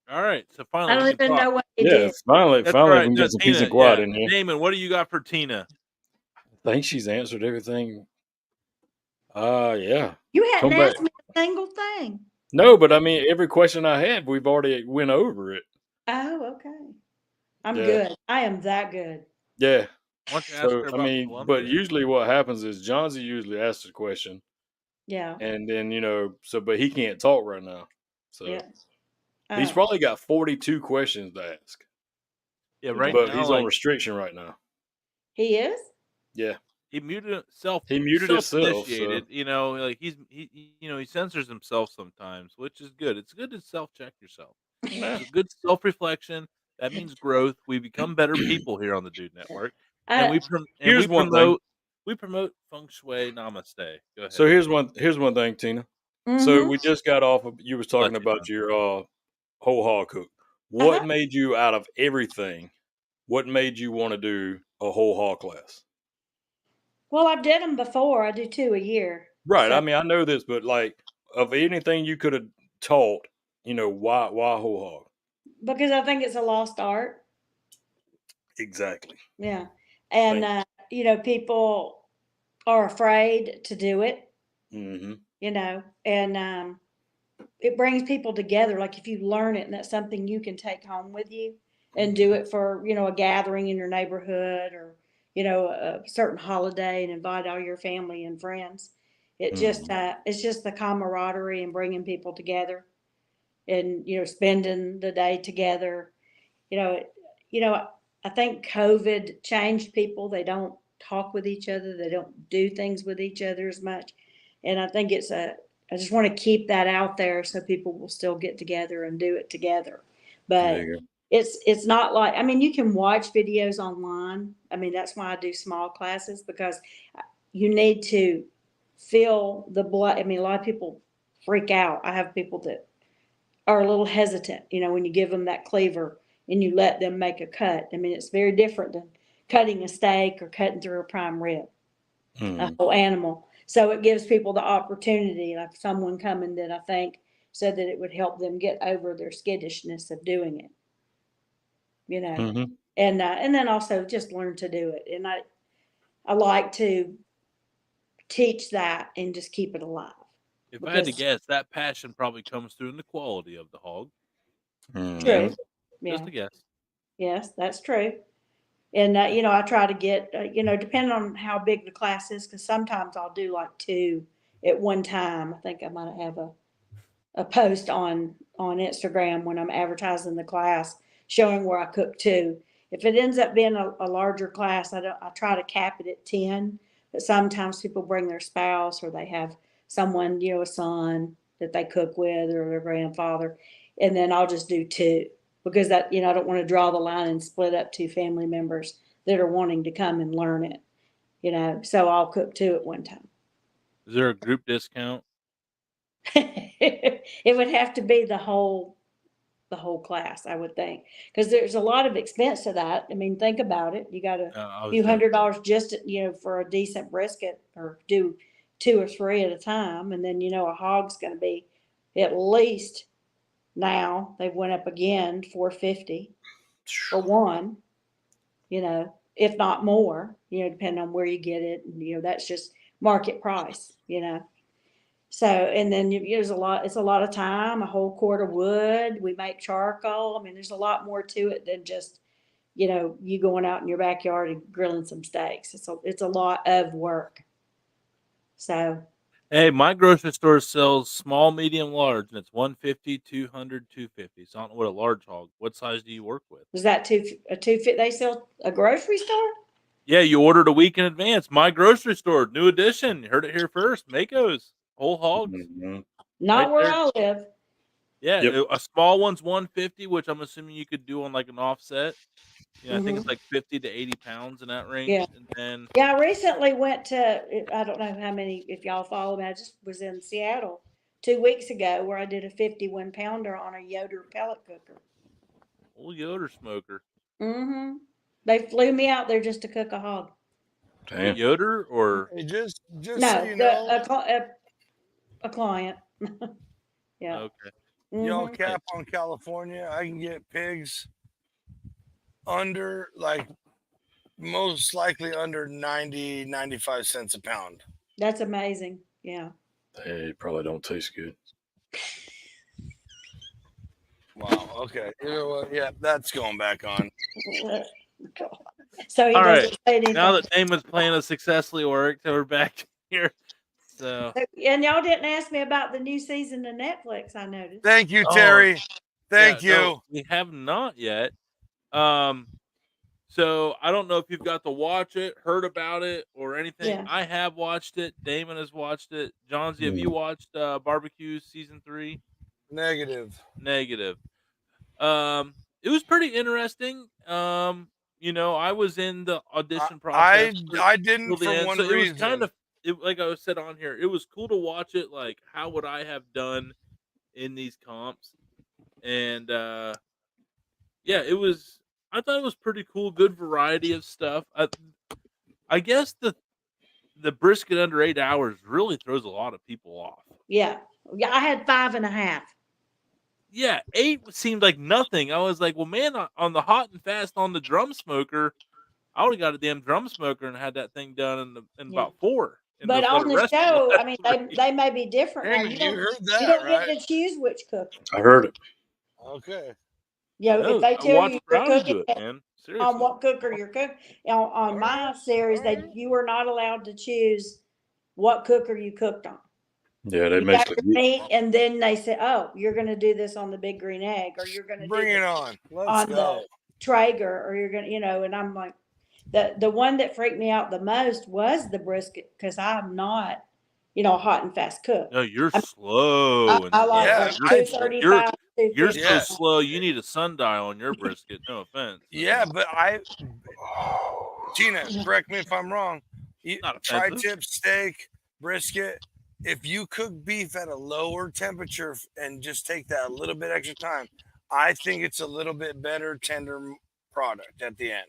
All right. So I finally, don't we can even talk. know what he Yeah, did. finally That's we right. can No, get some peace Tina, and quiet yeah. in here. Damon, what do you got for Tina? I think she's answered everything. Yeah. You hadn't Come back. asked me a single thing. No, but I mean, every question I had, we've already went over it. Oh, okay. I'm Yeah. good. I am that good. Yeah. Why don't you ask her So about I mean, Columbia? but usually what happens is Johnsy usually asks the question, Yeah. and then but he can't talk right now. So Yeah. he's probably got 42 questions to ask. Yeah, right But now, he's on restriction right now. He is? Yeah. he muted himself. He muted himself, so- Self-initiated. You know, like he censors himself sometimes, which is good. It's good to self-check yourself. It's a good self-reflection. That means growth. We become better people here on the Dude Network, and we Here's one thing. we promote feng shui. Namaste. Go ahead. So here's one thing, Tina. So we just got off of you was talking Let you about your whole hog cook. What Uh-huh. made you out of everything? What made you want to do a whole hog class? Well, I've done them before. I do 2 a year. Right. So- I mean, I know this, but like of anything you could have taught, why whole hog? Because I think it's a lost art. Exactly. Yeah. And, people are afraid to do it, Mm-hmm. and it brings people together. Like if you learn it and that's something you can take home with you and do it for, a gathering in your neighborhood or, a certain holiday and invite all your family and friends. It just, it's just the camaraderie and bringing people together and, spending the day together. I think COVID changed people. They don't talk with each other. They don't do things with each other as much. And I think I just want to keep that out there so people will still get together and do it together. There But you go. it's not like, I mean, you can watch videos online. I mean, that's why I do small classes, because you need to feel the blood. I mean, a lot of people freak out. I have people that are a little hesitant, when you give them that cleaver and you let them make a cut. I mean, it's very different than cutting a steak or cutting through a prime rib, a whole animal. So it gives people the opportunity, like someone coming that I think said that it would help them get over their skittishness of doing it, Mm-hmm. and then also just learn to do it. And I like to teach that and just keep it alive. If I had to Because guess, that passion probably comes through in the quality of the hog. true, Just yeah, a guess. yes, that's true. And I try to get depending on how big the class is, because sometimes I'll do like 2 at one time. I think I might have a post on Instagram when I'm advertising the class, showing where I cook 2. If it ends up being a larger class, I try to cap it at 10. But sometimes people bring their spouse, or they have someone, a son that they cook with, or their grandfather, and then I'll just do 2, because that, I don't want to draw the line and split up 2 family members that are wanting to come and learn it. So I'll cook 2 at one time. Is there a group discount? It would have to be the whole class, I would think, because there's a lot of expense to that. I mean, think about it. You got a I was few joking. $100 just for a decent brisket, or do 2 or 3 at a time, and then a hog's going to be at least, now they've went up again, $450 for one. If not more. Depending on where you get it. And, that's just market price. So, and then there's it's a lot of time, a whole quart of wood. We make charcoal. I mean, there's a lot more to it than just, you going out in your backyard and grilling some steaks. It's a lot of work. So, Hey, my grocery store sells small, medium, large, and it's 150, 200, 250. So I don't know what a large hog. What size do you work with? is that a 250? They sell a grocery store? Yeah, you ordered a week in advance. My grocery store, new edition. You heard it here first. Mako's whole hogs, Mm-hmm. Not right where there. I live. Yeah, Yep. a small one's 150, which I'm assuming you could do on like an offset. I think it's Hmm. like 50 to 80 pounds in that Yeah. range. And then Yeah, I recently went to, I don't know how many, if y'all follow me, I just was in Seattle 2 weeks ago, where I did a 51 pounder on a Yoder pellet cooker. old Yoder smoker. Mm-hmm. They flew me out there just to cook a hog. The Damn. Yoder or Hey, just so No, you know, a client. Yeah. okay. y'all Mm-hmm. cap on California. I can get pigs under, like, most likely under 90, 95 cents a pound. That's amazing. Yeah. They probably don't taste good. Wow. Okay. You know what? Yeah, that's going back on. So he All right. doesn't say anything. Now that Damon's plan has successfully worked, we're back here. So And y'all didn't ask me about the new season of Netflix, I noticed. Thank you, Oh, Terry. Thank yeah, no, you. we have not yet. So I don't know if you've got to watch it, heard about it, or anything. Yeah. I have watched it. Damon has watched it. Johnsy, have you watched Barbecue season 3? Negative. Negative. It was pretty interesting. I was in the audition process I didn't till the for end, one so it was reason. kind of like I said on here. It was cool to watch it. Like, how would I have done in these comps? And yeah, it was. I thought it was pretty cool. Good variety of stuff. I guess the brisket under 8 hours really throws a lot of people off. Yeah. Yeah. I had 5.5. Yeah, 8 seemed like nothing. I was like, well, man, on the hot and fast on the drum smoker, I would have got a damn drum smoker and had that thing done in Yeah. about 4. And But just let on it the rest for the show, I last mean, 3. they may be different now. Damon, you heard You that, don't right? get to choose which cooker. I heard it. Okay. If No, they I tell watched you you're Brownie cooking do it, man. on Seriously. what cooker you're cooking, on my series, you were not allowed to choose what cooker you cooked on. Yeah, they You got basically. your meat, and then they said, "Oh, you're going to do this on the big green egg, or you're going to do Bring it this on. Let's on go. the Traeger, or you're going to," and I'm like, The one that freaked me out the most was the brisket because I'm not, a hot and fast cook. No, you're I slow and I like Yeah, slow. like 235, You're so 250. Yeah. slow. You need a sundial on your brisket. No offense. I Yeah, mean, but Tina, correct me if I'm wrong. not offensive. Tri-tip steak, brisket. If you cook beef at a lower temperature and just take that a little bit extra time, I think it's a little bit better, tender product at the end.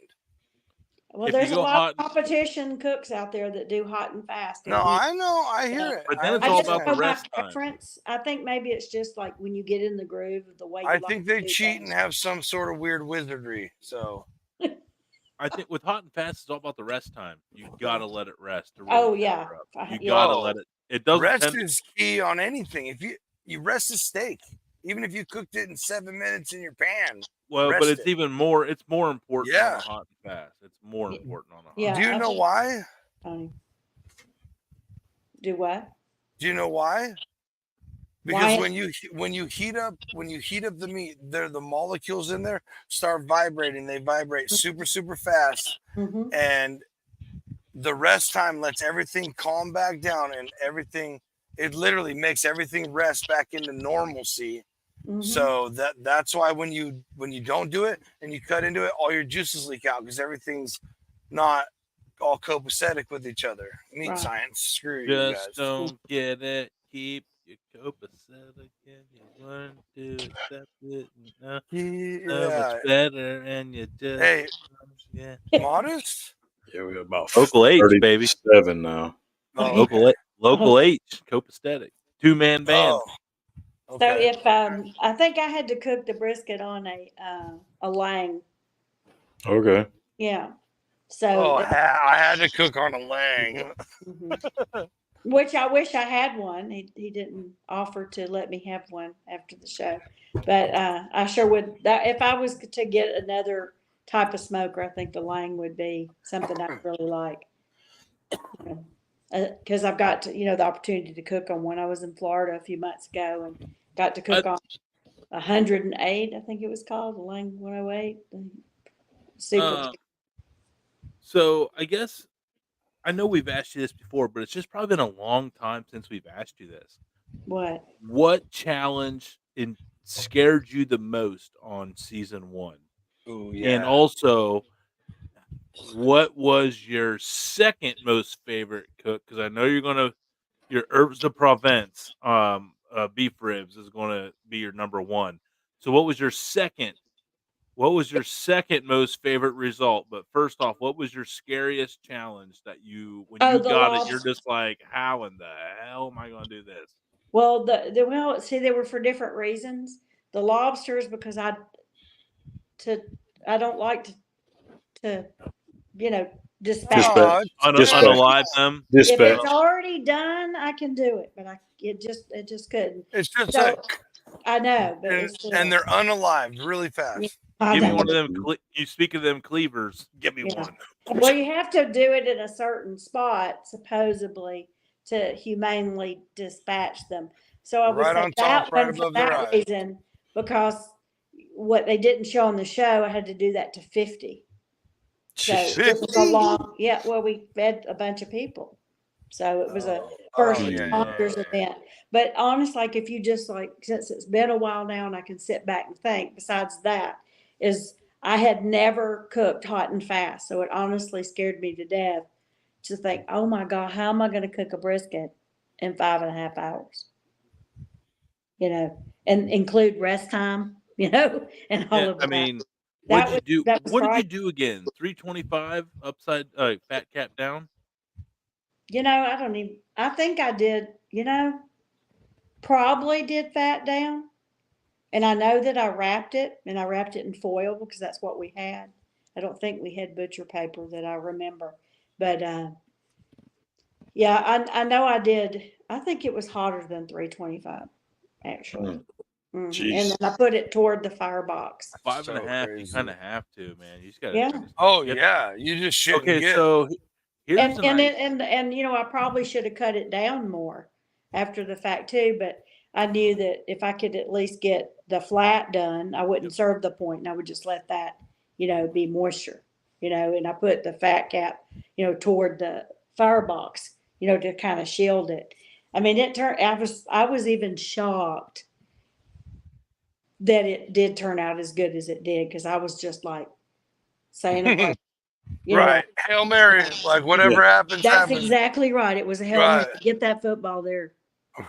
Well, If there's you a go lot hot, of competition cooks out there that do hot and fast. No, And I know, I hear it. but then I it's I all just about know the understand. my rest time. preference. I think maybe it's just like when you get in the groove of the way you I like think to they do cheat things. and have some sort of weird wizardry. So I think with hot and fast, it's all about the rest time. You gotta let it rest to really Oh tender yeah, up. You yeah. gotta let it. It doesn't rest tend. is key on anything. If you rest a steak, even if you cooked it in 7 minutes in your pan, Well, but rest it's it. even more. It's more important on Yeah. the hot and fast. It's more Yeah. important on the hot. Yeah, Do you I know think- why? Do what? Do you know why? Because Why? when you heat up the meat, the molecules in there start vibrating. They vibrate super fast, Mm-hmm. and the rest time lets everything calm back down, and everything. It literally makes everything rest back into normalcy. Mm-hmm. So that's why when you don't do it and you cut into it, all your juices leak out because everything's not all copacetic with each other. Meat Right. science, screw you Just guys. don't get it. Keep your copacetic and you learn to accept it. So Yeah. much better, and you just Hey, yeah. modest. Yeah, we're about Local H, baby. 37 now. Oh, Local okay. Local H, copacetic, 2-man band. Oh, So okay. if I think I had to cook the brisket on a lang. Okay. Yeah. So Oh, I had to cook on a lang. mhm. Which I wish I had one. He didn't offer to let me have one after the show, but I sure would. That if I was to get another type of smoker, I think the lang would be something I really like. Because I've got to, the opportunity to cook on one. I was in Florida a few months ago and got to cook on 108. I think it was called the Lang 108. Super. So I guess I know we've asked you this before, but it's just probably been a long time since we've asked you this. What? What challenge scared you the most on season 1? Ooh, And yeah. also, what was your second most favorite cook? Because I know your herbs de Provence, beef ribs is gonna be your number 1. So what was your second? What was your second most favorite result? But first off, what was your scariest challenge that when Oh, you the got it, you're lobster. just like, how in the hell am I gonna do this? Well, see, they were for different reasons. The lobsters because I don't like to dispatch. Oh, Dispatch. Unalive them. If Dispatch. it's already done, I can do it, but it just couldn't. it's just So I know, but and, it's still, and they're unalived really fast. I Give me know. one of them. You speak of them cleavers. Give me Yeah. one. Well, you have to do it in a certain spot, supposedly, to humanely dispatch them. So I would Right say on top, that right one for above their that eyes. reason, because what they didn't show on the show, I had to do that to 50. So it was a 50? long, yeah. Well, we fed a bunch of people, so it was a first yeah, responders event. But honest, like if you just since it's been a while now, and I can sit back and think. Besides that, is I had never cooked hot and fast, so it honestly scared me to death to think, oh my God, how am I going to cook a brisket in 5.5 hours? And include rest time, and all Yeah, of I that. mean, That what'd you do? that was What did you frightening. do again? 325 upside, fat cap down. I don't even, I think I did, probably did fat down. And I know that I wrapped it in foil because that's what we had. I don't think we had butcher paper that I remember. But yeah, I know I did. I think it was hotter than 325, actually. And Jeez. then I put it toward the firebox. 5.5. You crazy. kind of have to, man. You just gotta. Yeah. Oh you have to- yeah, you just shit Okay, and get. so here's And an idea. I probably should have cut it down more after the fact too, but I knew that if I could at least get the flat done, I wouldn't serve the point and I would just let that, be moisture. and I put the fat cap, toward the firebox, to kind of shield it. I mean, I was even shocked that it did turn out as good as it did, because I was just like saying a prayer. Right. Hail Mary. Like whatever happens, That's happens. exactly right. It was a Hail Mary. Get that football there.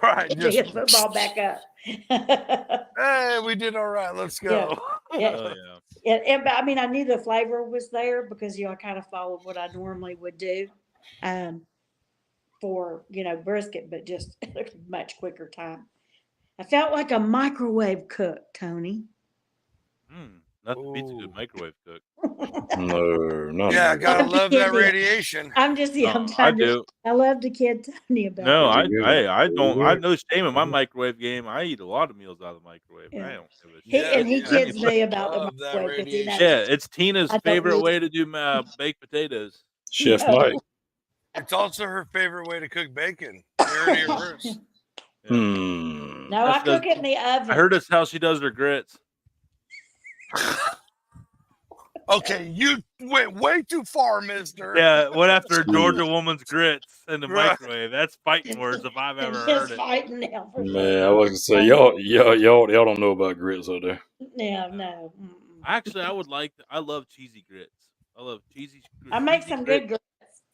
Right. Get the football back up. Hey, we did all right. Let's go. Oh, But I mean, I knew the flavor was there because, I kind of followed what I normally would do for, brisket, but just a much quicker time. I felt like a microwave cook, Tony. Nothing beats a good microwave cook. No, not Yeah, me. gotta love that radiation. I'm just, I'm trying to. I love to kid Tony about No, that. I don't. I have no shame in my microwave game. I eat a lot of meals out of the microwave. Yeah. I don't give a shit. He kids me about the Love that microwave because he knows. Yeah, it's Tina's I don't favorite use way to do baked potatoes. Chef No. Mike. It's also her favorite way to cook bacon. You heard it here first. Hmm. No, I cook it in the oven. I heard that's how she does her grits. Okay, you went way too far, mister. Yeah, went after a Georgia woman's grits in the Right. microwave. That's fighting words if I've ever heard it. Fighting now. Man, I was gonna say y'all don't know about grits out there. Yeah, no. Actually, I love cheesy grits. I love cheesy. I make some good grits.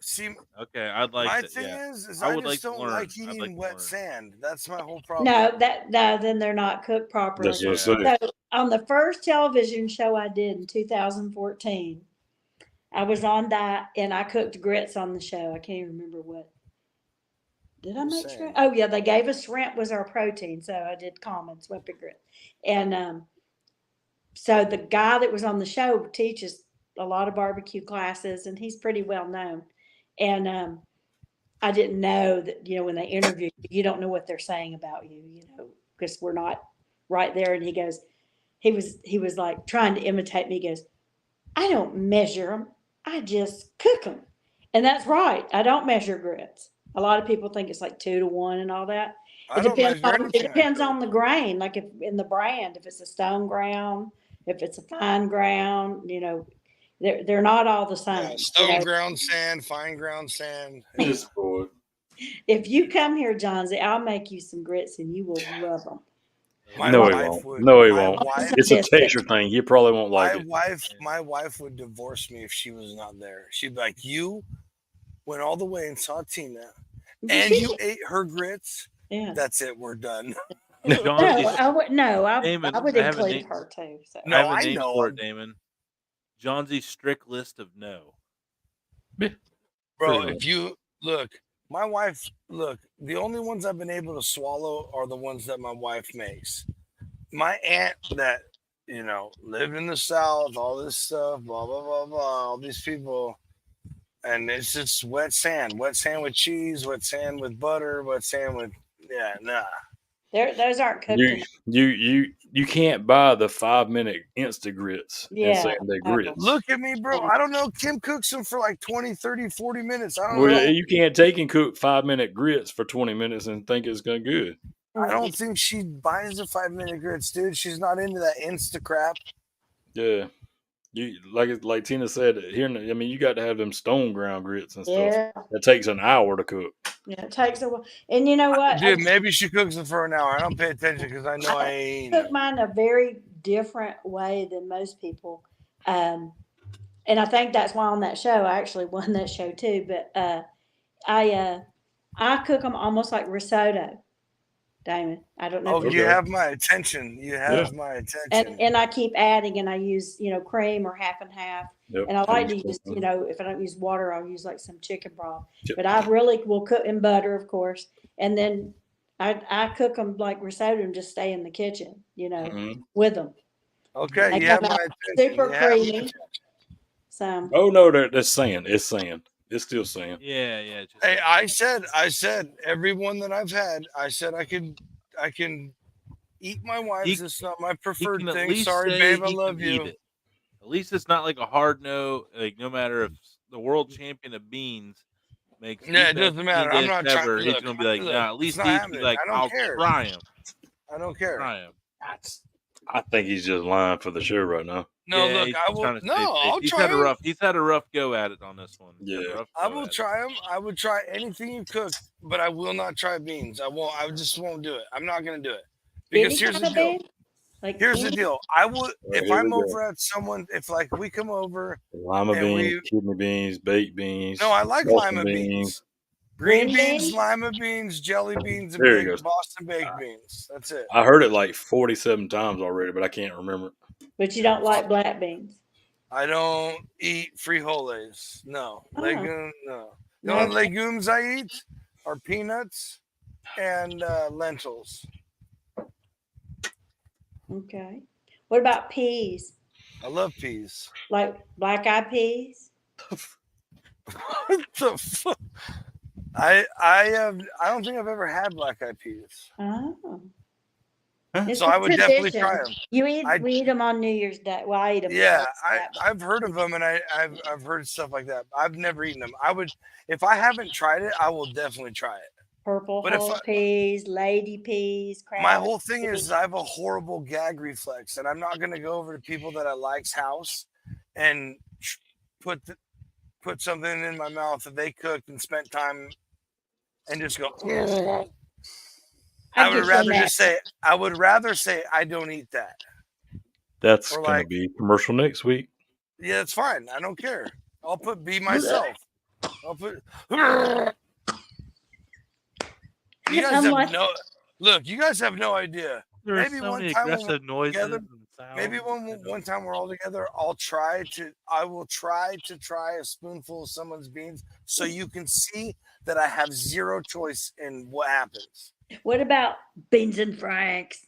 See, okay, I'd like. my to, thing yeah. is I I would just like to don't learn. like I'd eating like to wet learn. sand. That's my whole problem. No, then they're not cooked properly. That's what I say. So on the first television show I did in 2014, I was on that and I cooked grits on the show. I can't even remember what. Did I make shrimp? Oh yeah, they gave us shrimp was our protein, so I did common swimpy grit. And so the guy that was on the show teaches a lot of barbecue classes, and he's pretty well known. And I didn't know that, when they interview you, you don't know what they're saying about you, because we're not right there. And he was like trying to imitate me. He goes, I don't measure them. I just cook them. And that's right. I don't measure grits. A lot of people think it's like 2 to 1 and all that. It depends on the grain. Like if in the brand, if it's a stone ground, if it's a fine ground, they're not all the same. Yeah, stone ground sand, fine ground sand. This boy. If you come here, Johnsy, I'll make you some grits and you will love them. No, he won't. No, he won't. It's a texture thing. You probably won't like it. My wife would divorce me if she was not there. She'd be like, you went all the way and saw Tina, and you ate her grits. Yeah. That's it. We're done. I would Damon, include her too. So. No, I know. For it, Damon. Johnsy's strict list of no. Bro, if you look, my wife, the only ones I've been able to swallow are the ones that my wife makes. My aunt that, lived in the South, all this stuff, blah, blah, blah, blah, all these people. And it's just wet sand with cheese, wet sand with butter, wet sand with, nah. Those aren't cooked. You can't buy the 5-minute Insta grits and say they're grits. Look at me, bro. I don't know. Kim cooks them for like 20, 30, 40 minutes. I don't know. You can't take and cook 5-minute grits for 20 minutes and think it's going good. I don't think she buys the 5-minute grits, dude. She's not into that Insta crap. Yeah. You like Tina said here. I mean, you got to have them stone ground grits and stuff. Yeah. It takes an hour to cook. Yeah, it takes a while. And you know what? Dude, maybe she cooks them for an hour. I don't pay attention because I know I ain't. I cook mine a very different way than most people. And I think that's why on that show, I actually won that show too. But I cook them almost like risotto. Damon, I don't know. Oh, you have my attention. You have my attention. And I keep adding, and I use cream or half and half. Yep. And I like to use if I don't use water, I'll use like some chicken broth. Yep. But I really will cook in butter, of course, and then I cook them like risotto and just stay in the kitchen, with them. Okay, you have my attention. Super creamy. So. Oh no, that's sand. It's sand. It's still sand. Yeah. Hey, I said everyone that I've had, I said I can eat my wife's. It's not my preferred thing. Sorry, babe, I love you. At least it's not like a hard no. Like no matter if the world champion of beans makes. Yeah, it doesn't matter. I'm not trying. He's gonna be like, nah. At least he'd be like, I'll try him. I don't care. I think he's just lying for the show right now. No, Yeah, look, he's I will. trying to No, save face. I'll He's try had a them. rough. He's had a rough go at it on this one. He's had a Yeah. rough I go will at it. try them. I would try anything you cook, but I will not try beans. I won't. I just won't do it. I'm not going to do it because Any here's kind the of deal. bean? Like Here's the any? deal. I would if Here we I'm go. over at someone. If like we come over Lima and beans, we. kidney beans, baked beans. No, I like Boston lima beans. beans. Green Green beans, beans? lima beans, jelly beans, and There you go. Boston baked beans. That's it. I heard it like 47 times already, but I can't remember. But you don't like black beans. I don't eat frijoles. No. Oh. Legume, no. The No. only legumes I eat are peanuts and lentils. Okay. What about peas? I love peas. Like black eyed peas? What the fuck? I don't think I've ever had black eyed peas. Oh. Huh? It's So a I would definitely tradition. try them. We eat them on New Year's Day. Well, I eat them. Yeah, I've heard of them and I've heard stuff like that. I've never eaten them. I would if I haven't tried it, I will definitely try it. Purple But if whole peas, lady peas, crab My whole thing peas. is I have a horrible gag reflex, and I'm not going to go over to people that I like's house and put something in my mouth that they cooked and spent time and just go. I would rather say I don't eat that. That's Or going like- to be commercial next week. Yeah, it's fine. I don't care. I'll put be myself. I'll put. You guys I'm have like- no look. You guys have no idea. There are Maybe so one many time when aggressive noises. together, and sounds. Maybe one time we're all together, I will try to try a spoonful of someone's beans so you can see that I have zero choice in what happens. What about beans and franks?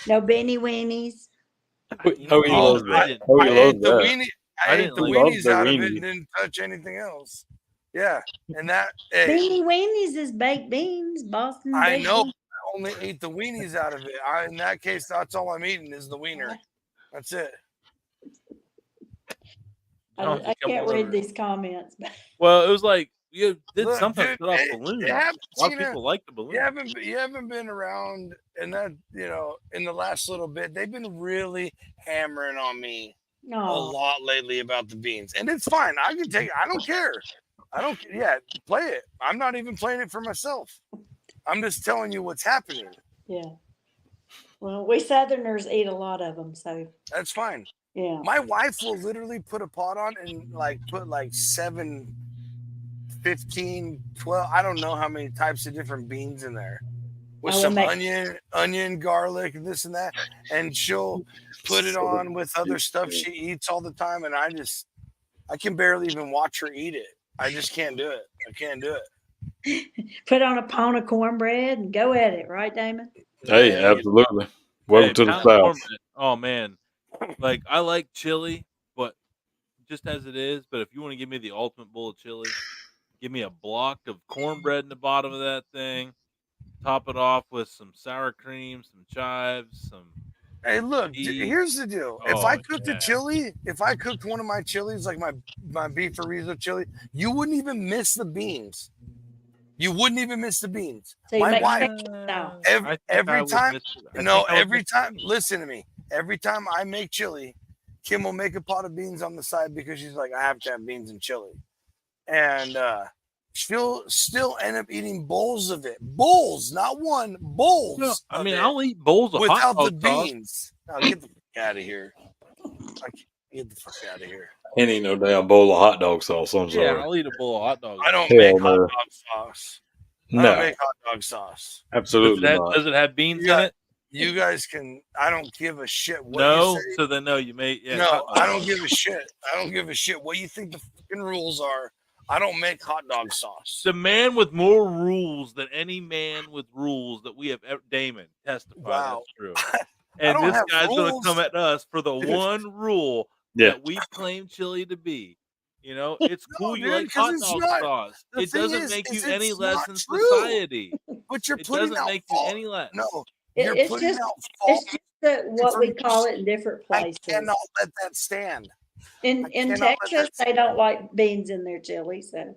No beanie weenies. Oh, he loves I that. didn't- Oh, he I loves ate the that. weenie. I I ate didn't the like- weenies Love the out of it weenie. and didn't touch anything else. Yeah, and that hey, Beanie weenies is baked beans, Boston. I baked know. beans. I only ate the weenies out of it. In that case, that's all I'm eating is the wiener. That's it. Don't I come can't on read over. these comments. Well, it was like you did Look, something dude, set off it balloons. happened, A lot of Tina. people like the balloons. You haven't been around, and that in the last little bit, they've been really hammering on me a Oh, lot lately about the beans, and it's fine. I can take it. I don't care. I don't. Yeah, play it. I'm not even playing it for myself. I'm just telling you what's happening. yeah. Well, we Southerners eat a lot of them, so That's fine. yeah. My wife will literally put a pot on and put 7, 15, 12. I don't know how many types of different beans in there. With I will some make- onion, garlic, and this and that. And she'll put it on with other stuff she eats all the time. And I can barely even watch her eat it. I just can't do it. I can't do it. Put on a pound of cornbread and go at it, right, Damon? Hey, Yeah, absolutely. Welcome Hey, to the pound of South. cornbread. Oh man, like I like chili, but just as it is. But if you want to give me the ultimate bowl of chili, give me a block of cornbread in the bottom of that thing. Top it off with some sour cream, some chives, some. Hey, look, Eat. here's the deal. If Oh, I cooked yeah. a chili, if I cooked one of my chilies, like my beef chorizo chili, you wouldn't even miss the beans. You wouldn't even miss the beans. So you My make wife- Texas style. I think every I would time- miss it. I No, think I would every miss time, listen to me. Every time I make chili, Kim will make a pot of beans on the side because she's like, I have to have beans and chili. And she'll still end up eating bowls of it. Bowls, not one, bowls. No, I of mean, it I'll eat bowls of without hot the dog sauce. beans. Now get the fuck out of here. Get the fuck out of here. Ain't eat no damn bowl of hot dog sauce. I'm Yeah, sorry. I'll eat a bowl of hot dog. I don't Hell make hot no. dog sauce. I don't No, make hot dog sauce. absolutely not. Does it have beans Yeah. in it? You guys can. I don't give a shit what No. you say. So then, no, you may. Yeah, No, hot dog I don't sauce. give a shit. I don't give a shit what you think the fucking rules are. I don't make hot dog sauce. The man with more rules than any man with rules that we have ever. Damon, testify Wow. that's true. I And don't this have guy's going to rules. come at us for the Dude. one rule Yeah. that we claim chili to be. You know, it's cool you dude, like 'cause hot it's dog not- sauce. the It thing doesn't is make you it's any less not in true. society. But you're It putting doesn't out make you false. any less. No, It- you're it's putting just- out It's false. just what we call it in different I places. cannot let that stand. In I cannot let Texas, that they don't like beans in their chili, so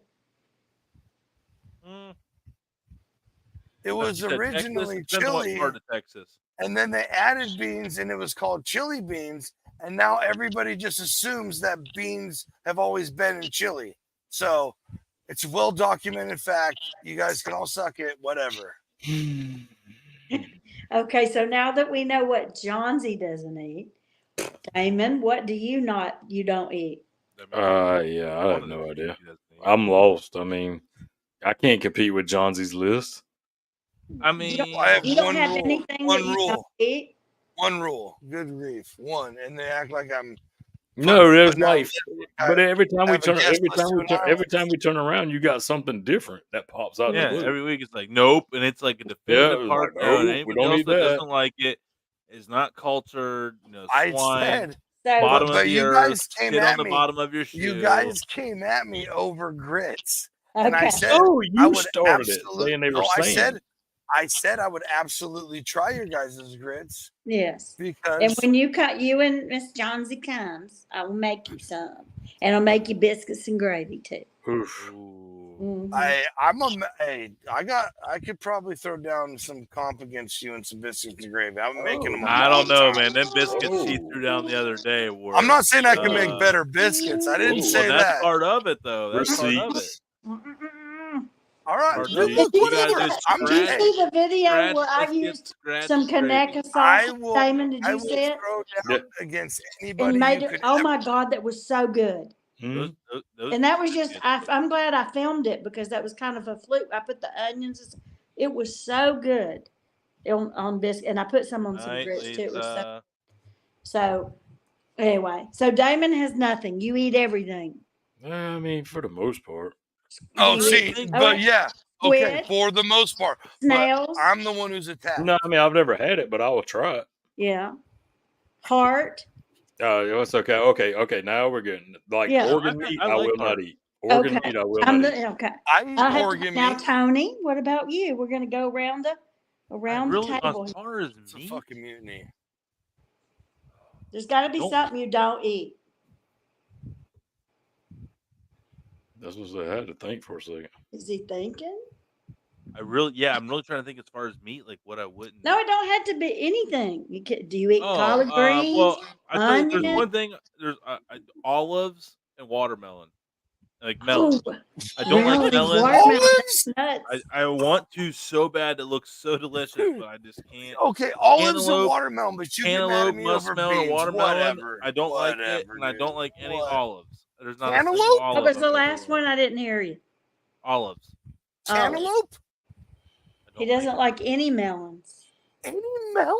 It was You said Texas? originally Depends on what chili. part of Texas. and then they added beans, and it was called chili beans. And now everybody just assumes that beans have always been in chili. So it's a well documented fact. You guys can all suck it, whatever. Okay, so now that we know what Johnsy doesn't eat, Damon, what do you don't eat? Yeah, I have no idea. I'm lost. I mean, I can't compete with Johnsy's list. I mean, I have You don't one have rule. anything One that you don't rule. eat? One rule. Good grief. One. And they act like I'm No, there's putting out like, but every time we have a turn, guest list to an every time we turn around, you got something different that pops out. yeah, the blue. every week it's like nope, and it's like a Yeah, definitive it's hard like, no. And nope, we anybody don't else need that that. doesn't like it is not cultured. I Swine, said, So bottom of but the you earth, guys came sit at on the me. bottom of your shoe. You guys came at me over grits. And I okay. said, Oh, I you would started it absolutely. saying they were No, saying. I said I would absolutely try your guys' grits Yes. And because when you and Miss Johnsy comes, I will make you some. And I'll make you biscuits and gravy too. Oof. Ooh. Mhm. I could probably throw down some comp against you and some biscuits and gravy. I'm making them. I don't know, man. Them biscuits she threw down the other day were. I'm not saying I can make better biscuits. I didn't say Well, that's that. part of it, though. That's part of it. Receipts. All right, Or dude, do look, you gotta whatever. just I'm Did you just scratch- see the video scratch where I biscuits, used scratch some gravy. Kaneka sauce? I will. Damon, did I you will see it? throw down against And anybody. made you it. could Oh ever- my God, that was so good. Mhm. Those And that was just. biscuits- I'm glad I filmed it because that was kind of a fluke. I put the onions. It was so good on biscuit, and I put some on some Night, grits too. It was Lisa. so. Anyway, so Damon has nothing. You eat everything. I mean, for the most part. Oh, You see, eat- but yeah, okay, Squid, for the most part. But snails. I'm the one who's attacked. No, I mean, I've never had it, but I will try it. Yeah. Heart. It's okay. Okay. Now we're getting like Yeah. organ I meat. like I will heart. not eat. Organ Okay. meat. I will I'm not eat. the, okay. I eat I have organ now, meat. Tony. What about you? We're gonna go around the table. As far as It's a meat, fucking mutiny. There's got to be Don't- something you don't eat. That's what I had to think for a second. Is he thinking? I'm really trying to think as far as meat, like what I wouldn't. No, it don't have to be anything. Do you eat collard Oh, greens? well, I tell you, there's onion? one thing. There's olives and watermelon, like melon. Oh, I don't like really? melon. Watermelon? Olives? Nuts. I want to so bad. It looks so delicious, but I just can't. Okay, olives and Cantaloupe- watermelon, but you get mad Cantaloupe, at me over muskmelon, beans. watermelon. Whatever. I don't like it, Whatever, and I dude. don't like any What? olives. There's not Cantaloupe? a single What olive. was the I've last ever one? liked. I didn't hear you. Olives. Cantaloupe? I He don't doesn't like any melons. Any melon?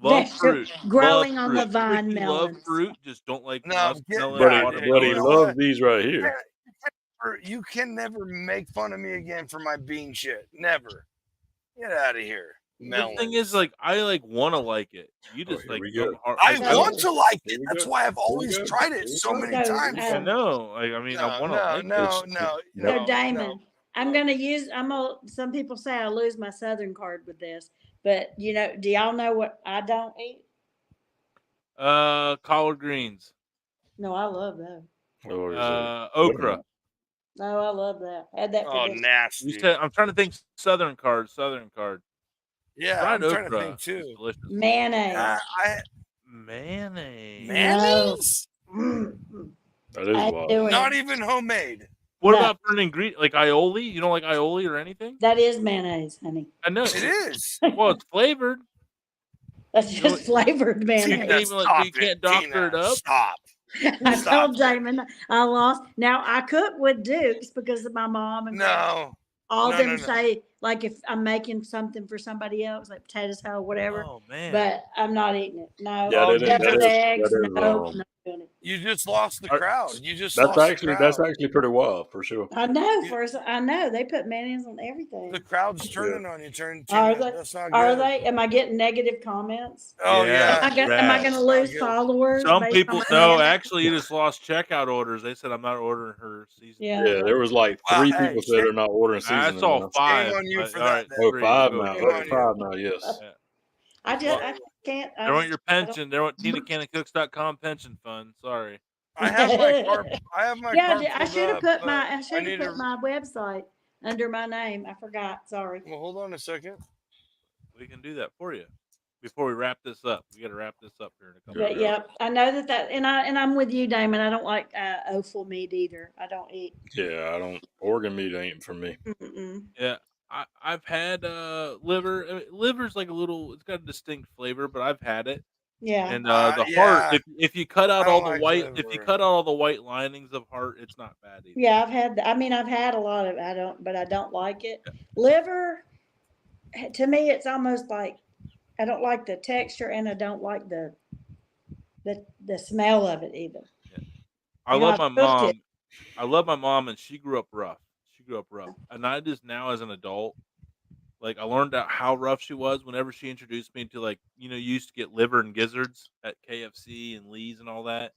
Love That's fruit. growing Love on the fruit. vine Freaking love melons. fruit. Just don't like No, get muskmelon, But Yeah, he, watermelon. but he you know loves what? these right here. You can never make fun of me again for my bean shit. Never. Get out of here. The thing is, like, I want to like it. You just here like we don't go. hard- I don't- want to like Here it. we That's go. why I've Here we always go. tried Here it we so go. many So, times. I know. Like, I mean, I want to like it. No. So Damon, no. I'm gonna use. Some people say I lose my Southern card with this, but do y'all know what I don't eat? Collard greens. No, I love that. What is it? Okra. No, I love that. Had that for Oh, dinner. nasty. You said I'm trying to think. Southern card. Yeah, Fried I'm trying to okra think is too. delicious. Mayonnaise. Mayonnaise. Mayonnaise? Mm. That is I wild. do it. Not even homemade. What No. about for an ingredient like aioli? You don't like aioli or anything? That is mayonnaise, honey. I know. It is. Well, it's flavored. That's just flavored You mayonnaise. can't even you can't doctor it up. Stop. I Stop told it. Damon I lost. Now I cook with Dukes because of my mom and No. all No, them no. say like if I'm making something for somebody else, like potato salad, whatever. Oh man. But I'm not eating it. No, Yeah, that is- deviled that is- eggs. that is, No, um, not doing it. You just lost the Are- crowd. You just That's lost the actually crowd. pretty wild for sure. I know. I know they put mayonnaise on everything. The crowd's turning on you. Are they? That's not good. Are they? Am I getting negative comments? Oh Yeah. yeah. Am I Rats. going to lose Good. followers? Some based people on my no, mayonnaise? actually you just lost checkout orders. They said I'm not ordering her season. Yeah. Yeah, there was like Wow, 3 hey, people said are not ordering I seasoning. saw now. 5. on you but- for all that, right, then. Oh, three, 5 go. now. Shame on Oh, you. 5 now. Yes. Yeah. I can't. They want your pension. They want TinaCannonCooks.com pension fund. Sorry. I have my carp. I have my Yeah, carp I pulled should have up, put but my. I should need have put to- my website under my name. I forgot. Sorry. Well, hold on a second. We can do that for you. before we wrap this up. We got to wrap this up here in a couple. But of yep, I know that, and I'm with you, Damon. I don't like offal meat either. I don't eat. Yeah, I don't. Organ meat ain't for me. Mm-mm. Yeah, I've had liver. I mean, liver's like a little. It's got a distinct flavor, but I've had it. Yeah. And the heart, Yeah, if you cut I out don't all the like white, if you liver. cut out all the white linings of heart, it's not bad either. Yeah, I've had a lot of, but I don't like it. Liver, to me, it's almost like, I don't like the texture and I don't like the smell of it either. Yeah. I You know, love I my cooked mom. it. I love my mom, and she grew up rough. She grew up rough, and I just now as an adult, like I learned out how rough she was whenever she introduced me to like you used to get liver and gizzards at KFC and Lee's and all that.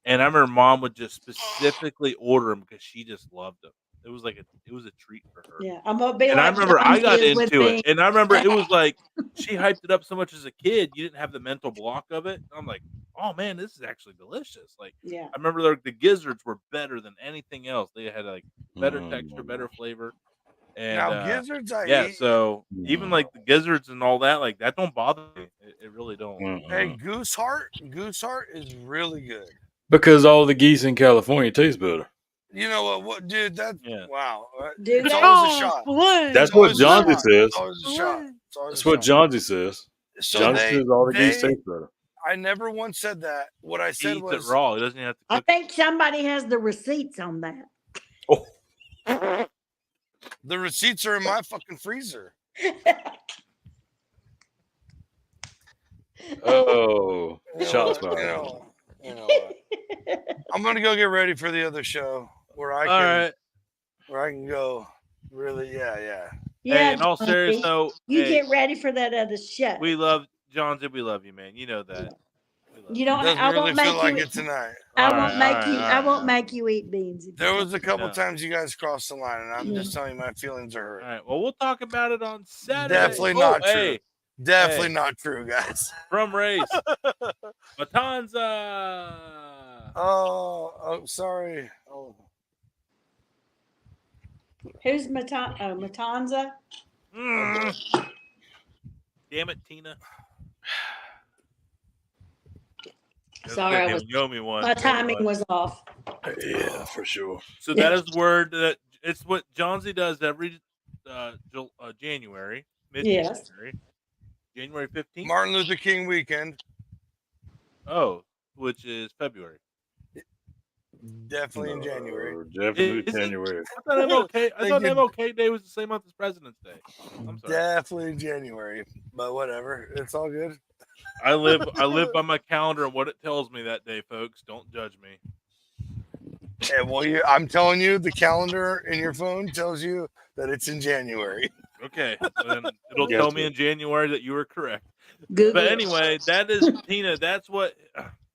And I remember mom would just specifically order them because she just loved them. It was like it was a treat for her. Yeah, I'm gonna be And I like remember I John got is with into it, me. and I remember it was like she hyped it up so much as a kid, you didn't have the mental block of it. I'm like, oh man, this is actually delicious. Like Yeah. I remember the gizzards were better than anything else. They had like better texture, better flavor, and Now gizzards, I yeah. eat. So even like the gizzards and all that, like that don't bother me. It really don't. Hey, goose heart is really good. Because all the geese in California taste better. You know what, dude? That's wow. Dude, It's always a shot. That's It's what always a Johnsy shot. says. It's always a shot. It's always That's a what shot. Johnsy says. So Johnsy says all the geese taste better. I never once said that. What I He said eats was it raw. He doesn't have to I cook. think somebody has the receipts on that. Oh, the receipts are in my fucking freezer. oh, You know shots what? fired. You know what? I'm gonna go get ready for the other show where I All can right. where I can go. Really, yeah. Hey, in all Johnny, serious though, you hey, get ready for that other show. we love Johnson. We love you, man. You know that. We love You don't. Doesn't I really won't make feel like you. it tonight. I All won't right, make all you. right, I all won't right. make you eat beans. There was a couple No. times you guys crossed the line, and I'm Yeah. just telling you my feelings are hurt. All right. Well, we'll talk about it on Saturday. Definitely Oh, not true. hey, Definitely hey. not true, guys. From race, Matanza. Oh, sorry. Oh. Who's Matanza? Damn it, Tina. Sorry, I was. You owe me one. My timing was off. Yeah, for sure. So that is word that it's what Johnsy does every January, mid-January, January 15th. Martin Luther King weekend. Oh, which is February. Definitely in January. Definitely Is it? January. I thought MLK. I thought Thinking- MLK Day was the same month as President's Day. I'm sorry. Definitely in January, but whatever. It's all good. I live by my calendar and what it tells me that day, folks. Don't judge me. Yeah, well, I'm telling you, the calendar in your phone tells you that it's in January. Okay, then it'll Yes, tell me sir. in January that you were correct. Google. But anyway, that is Tina. That's what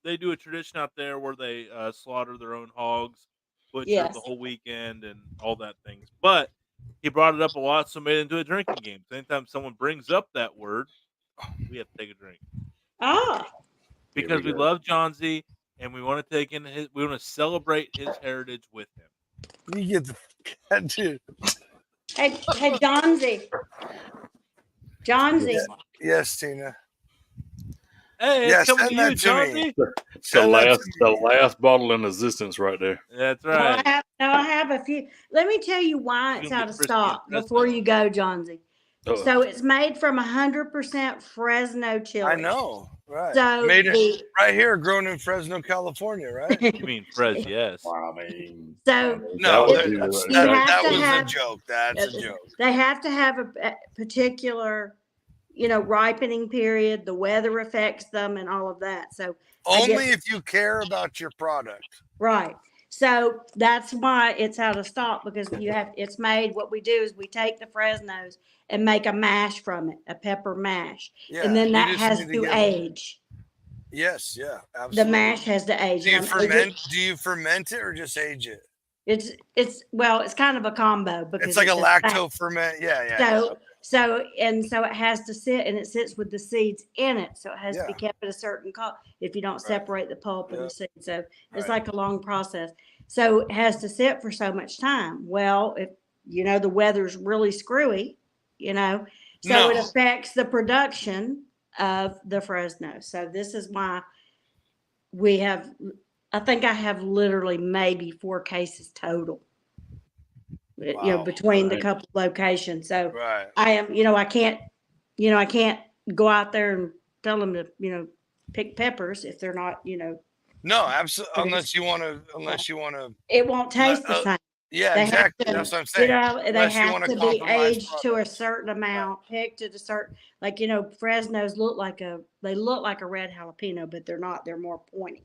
they do, a tradition out there where they slaughter their own hogs, butcher Yes. the whole weekend and all that things. But he brought it up a lot, so made it into a drinking game. So anytime someone brings up that word, we have to take a drink because we go. love Johnsy and we want to take in we want to celebrate his heritage with him. You get the dude. Hey, Johnsy. Yes, Tina. Hey, Yeah, it's coming send to you, that to me. Johnsy. The last bottle in existence right there. That's No, right. I have a few. Let me tell you why It's it's gonna out be of crispy stock and before Fresno. you go, Johnsy. Uh-oh. So it's made from 100% Fresno chili. I know, right? So Made it the, right here, grown in Fresno, California, right? You mean Frez? Yes. I mean, So No, that you would be have right. that to was have- a joke. That's a joke. they have to have a particular, ripening period. The weather affects them and all of that. So Only if you care about your product. right. So that's why it's out of stock because it's made. What we do is we take the Fresnos and make a mash from it, a pepper mash. Yeah, and then you that just has need to to get- age. Yes, yeah, The absolutely. mash has to age. Do you And ferment? Do you ferment it or just age it? It's kind of a combo because It's like a a mash. lacto ferment. Yeah. So it has to sit and it sits with the seeds in it. So it has to be Yeah. kept at a certain if you don't separate the pulp and Yeah. the seed. So it's Right. like a long process. So it has to sit for so much time. Well, if the weather's really screwy, so No. it affects the production of the Fresno. So this is why I think I have literally maybe 4 cases total, Wow. between the Right. couple locations. So Right. I am, I can't go out there and tell them to, pick peppers if they're not, No, absolutely. Because- Unless you want to. it won't taste the same. Yeah, They exactly. have to, That's what I'm saying. they Unless you have wanna to be compromise aged to a products. certain amount, picked at a certain, like, Fresnos look like a red jalapeno, but they're not, they're more pointy.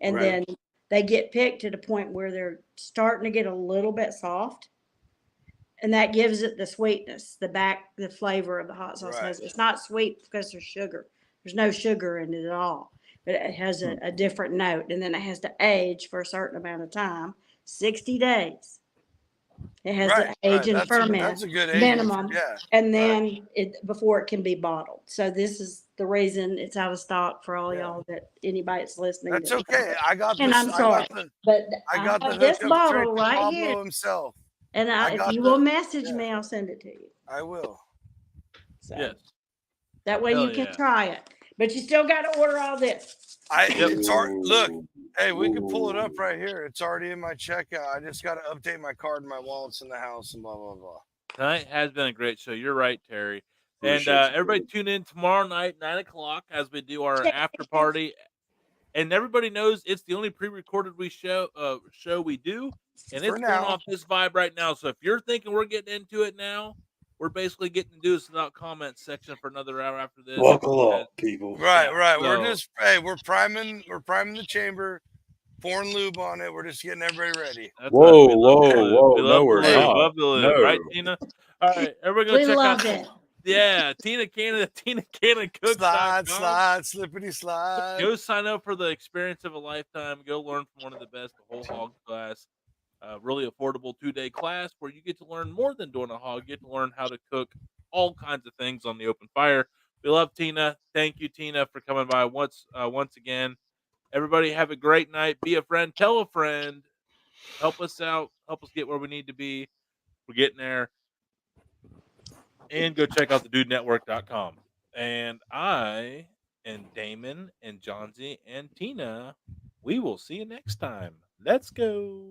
And Right. then they get picked to the point where they're starting to get a little bit soft. And that gives it the sweetness, the flavor of the hot sauce Right. has. It's not sweet because there's sugar. There's no sugar in it at all, but it has a different note. And then it has to age for a certain amount of time, 60 days. It has Right. to age and That's ferment a good age. minimum, Yeah. and then before it can be bottled. So this is the reason it's out of stock for all Yeah. y'all anybody that's listening. That's okay. I got And this. I'm sorry, but I got the this hookup bottle straight from right Pablo here. himself. And I if got you the- will message yeah. me, I'll send it to you. I will. So Yes. that way Hell you can yeah. try it, but you still got to order all this. It's look. Hey, we can pull it up right here. It's already in my checkout. I just got to update my card and my wallet's in the house and blah blah blah. Tonight has been a great show. You're right, Terry. And Appreciate you, everybody brother. tune in tomorrow night, 9:00, as we do our after party. And everybody knows it's the only pre-recorded show we do, and For it's now. going off this vibe right now. So if you're thinking we're getting into it now, we're basically getting to do this without comment section for another hour after this. Buckle up, people. Right. So- We're priming the chamber, pouring lube on it. We're just getting everybody ready. That's Whoa, right. We love the whoa, lube. whoa. We No, love we're the lube. not. Love the lube. No. Right, Tina? All right, everybody go We check love out it. Yeah, Tina Cannon Cooks. Slide, slippity slide. Go sign up for the experience of a lifetime. Go learn from one of the best, the whole hog class. Really affordable 2-day class where you get to learn more than doing a hog. You get to learn how to cook all kinds of things on the open fire. We love Tina. Thank you, Tina, for coming by once again. Everybody have a great night. Be a friend. Tell a friend. Help us out. Help us get where we need to be. We're getting there. And go check out thedudetnetwork.com. And I and Damon and Johnsy and Tina, we will see you next time. Let's go.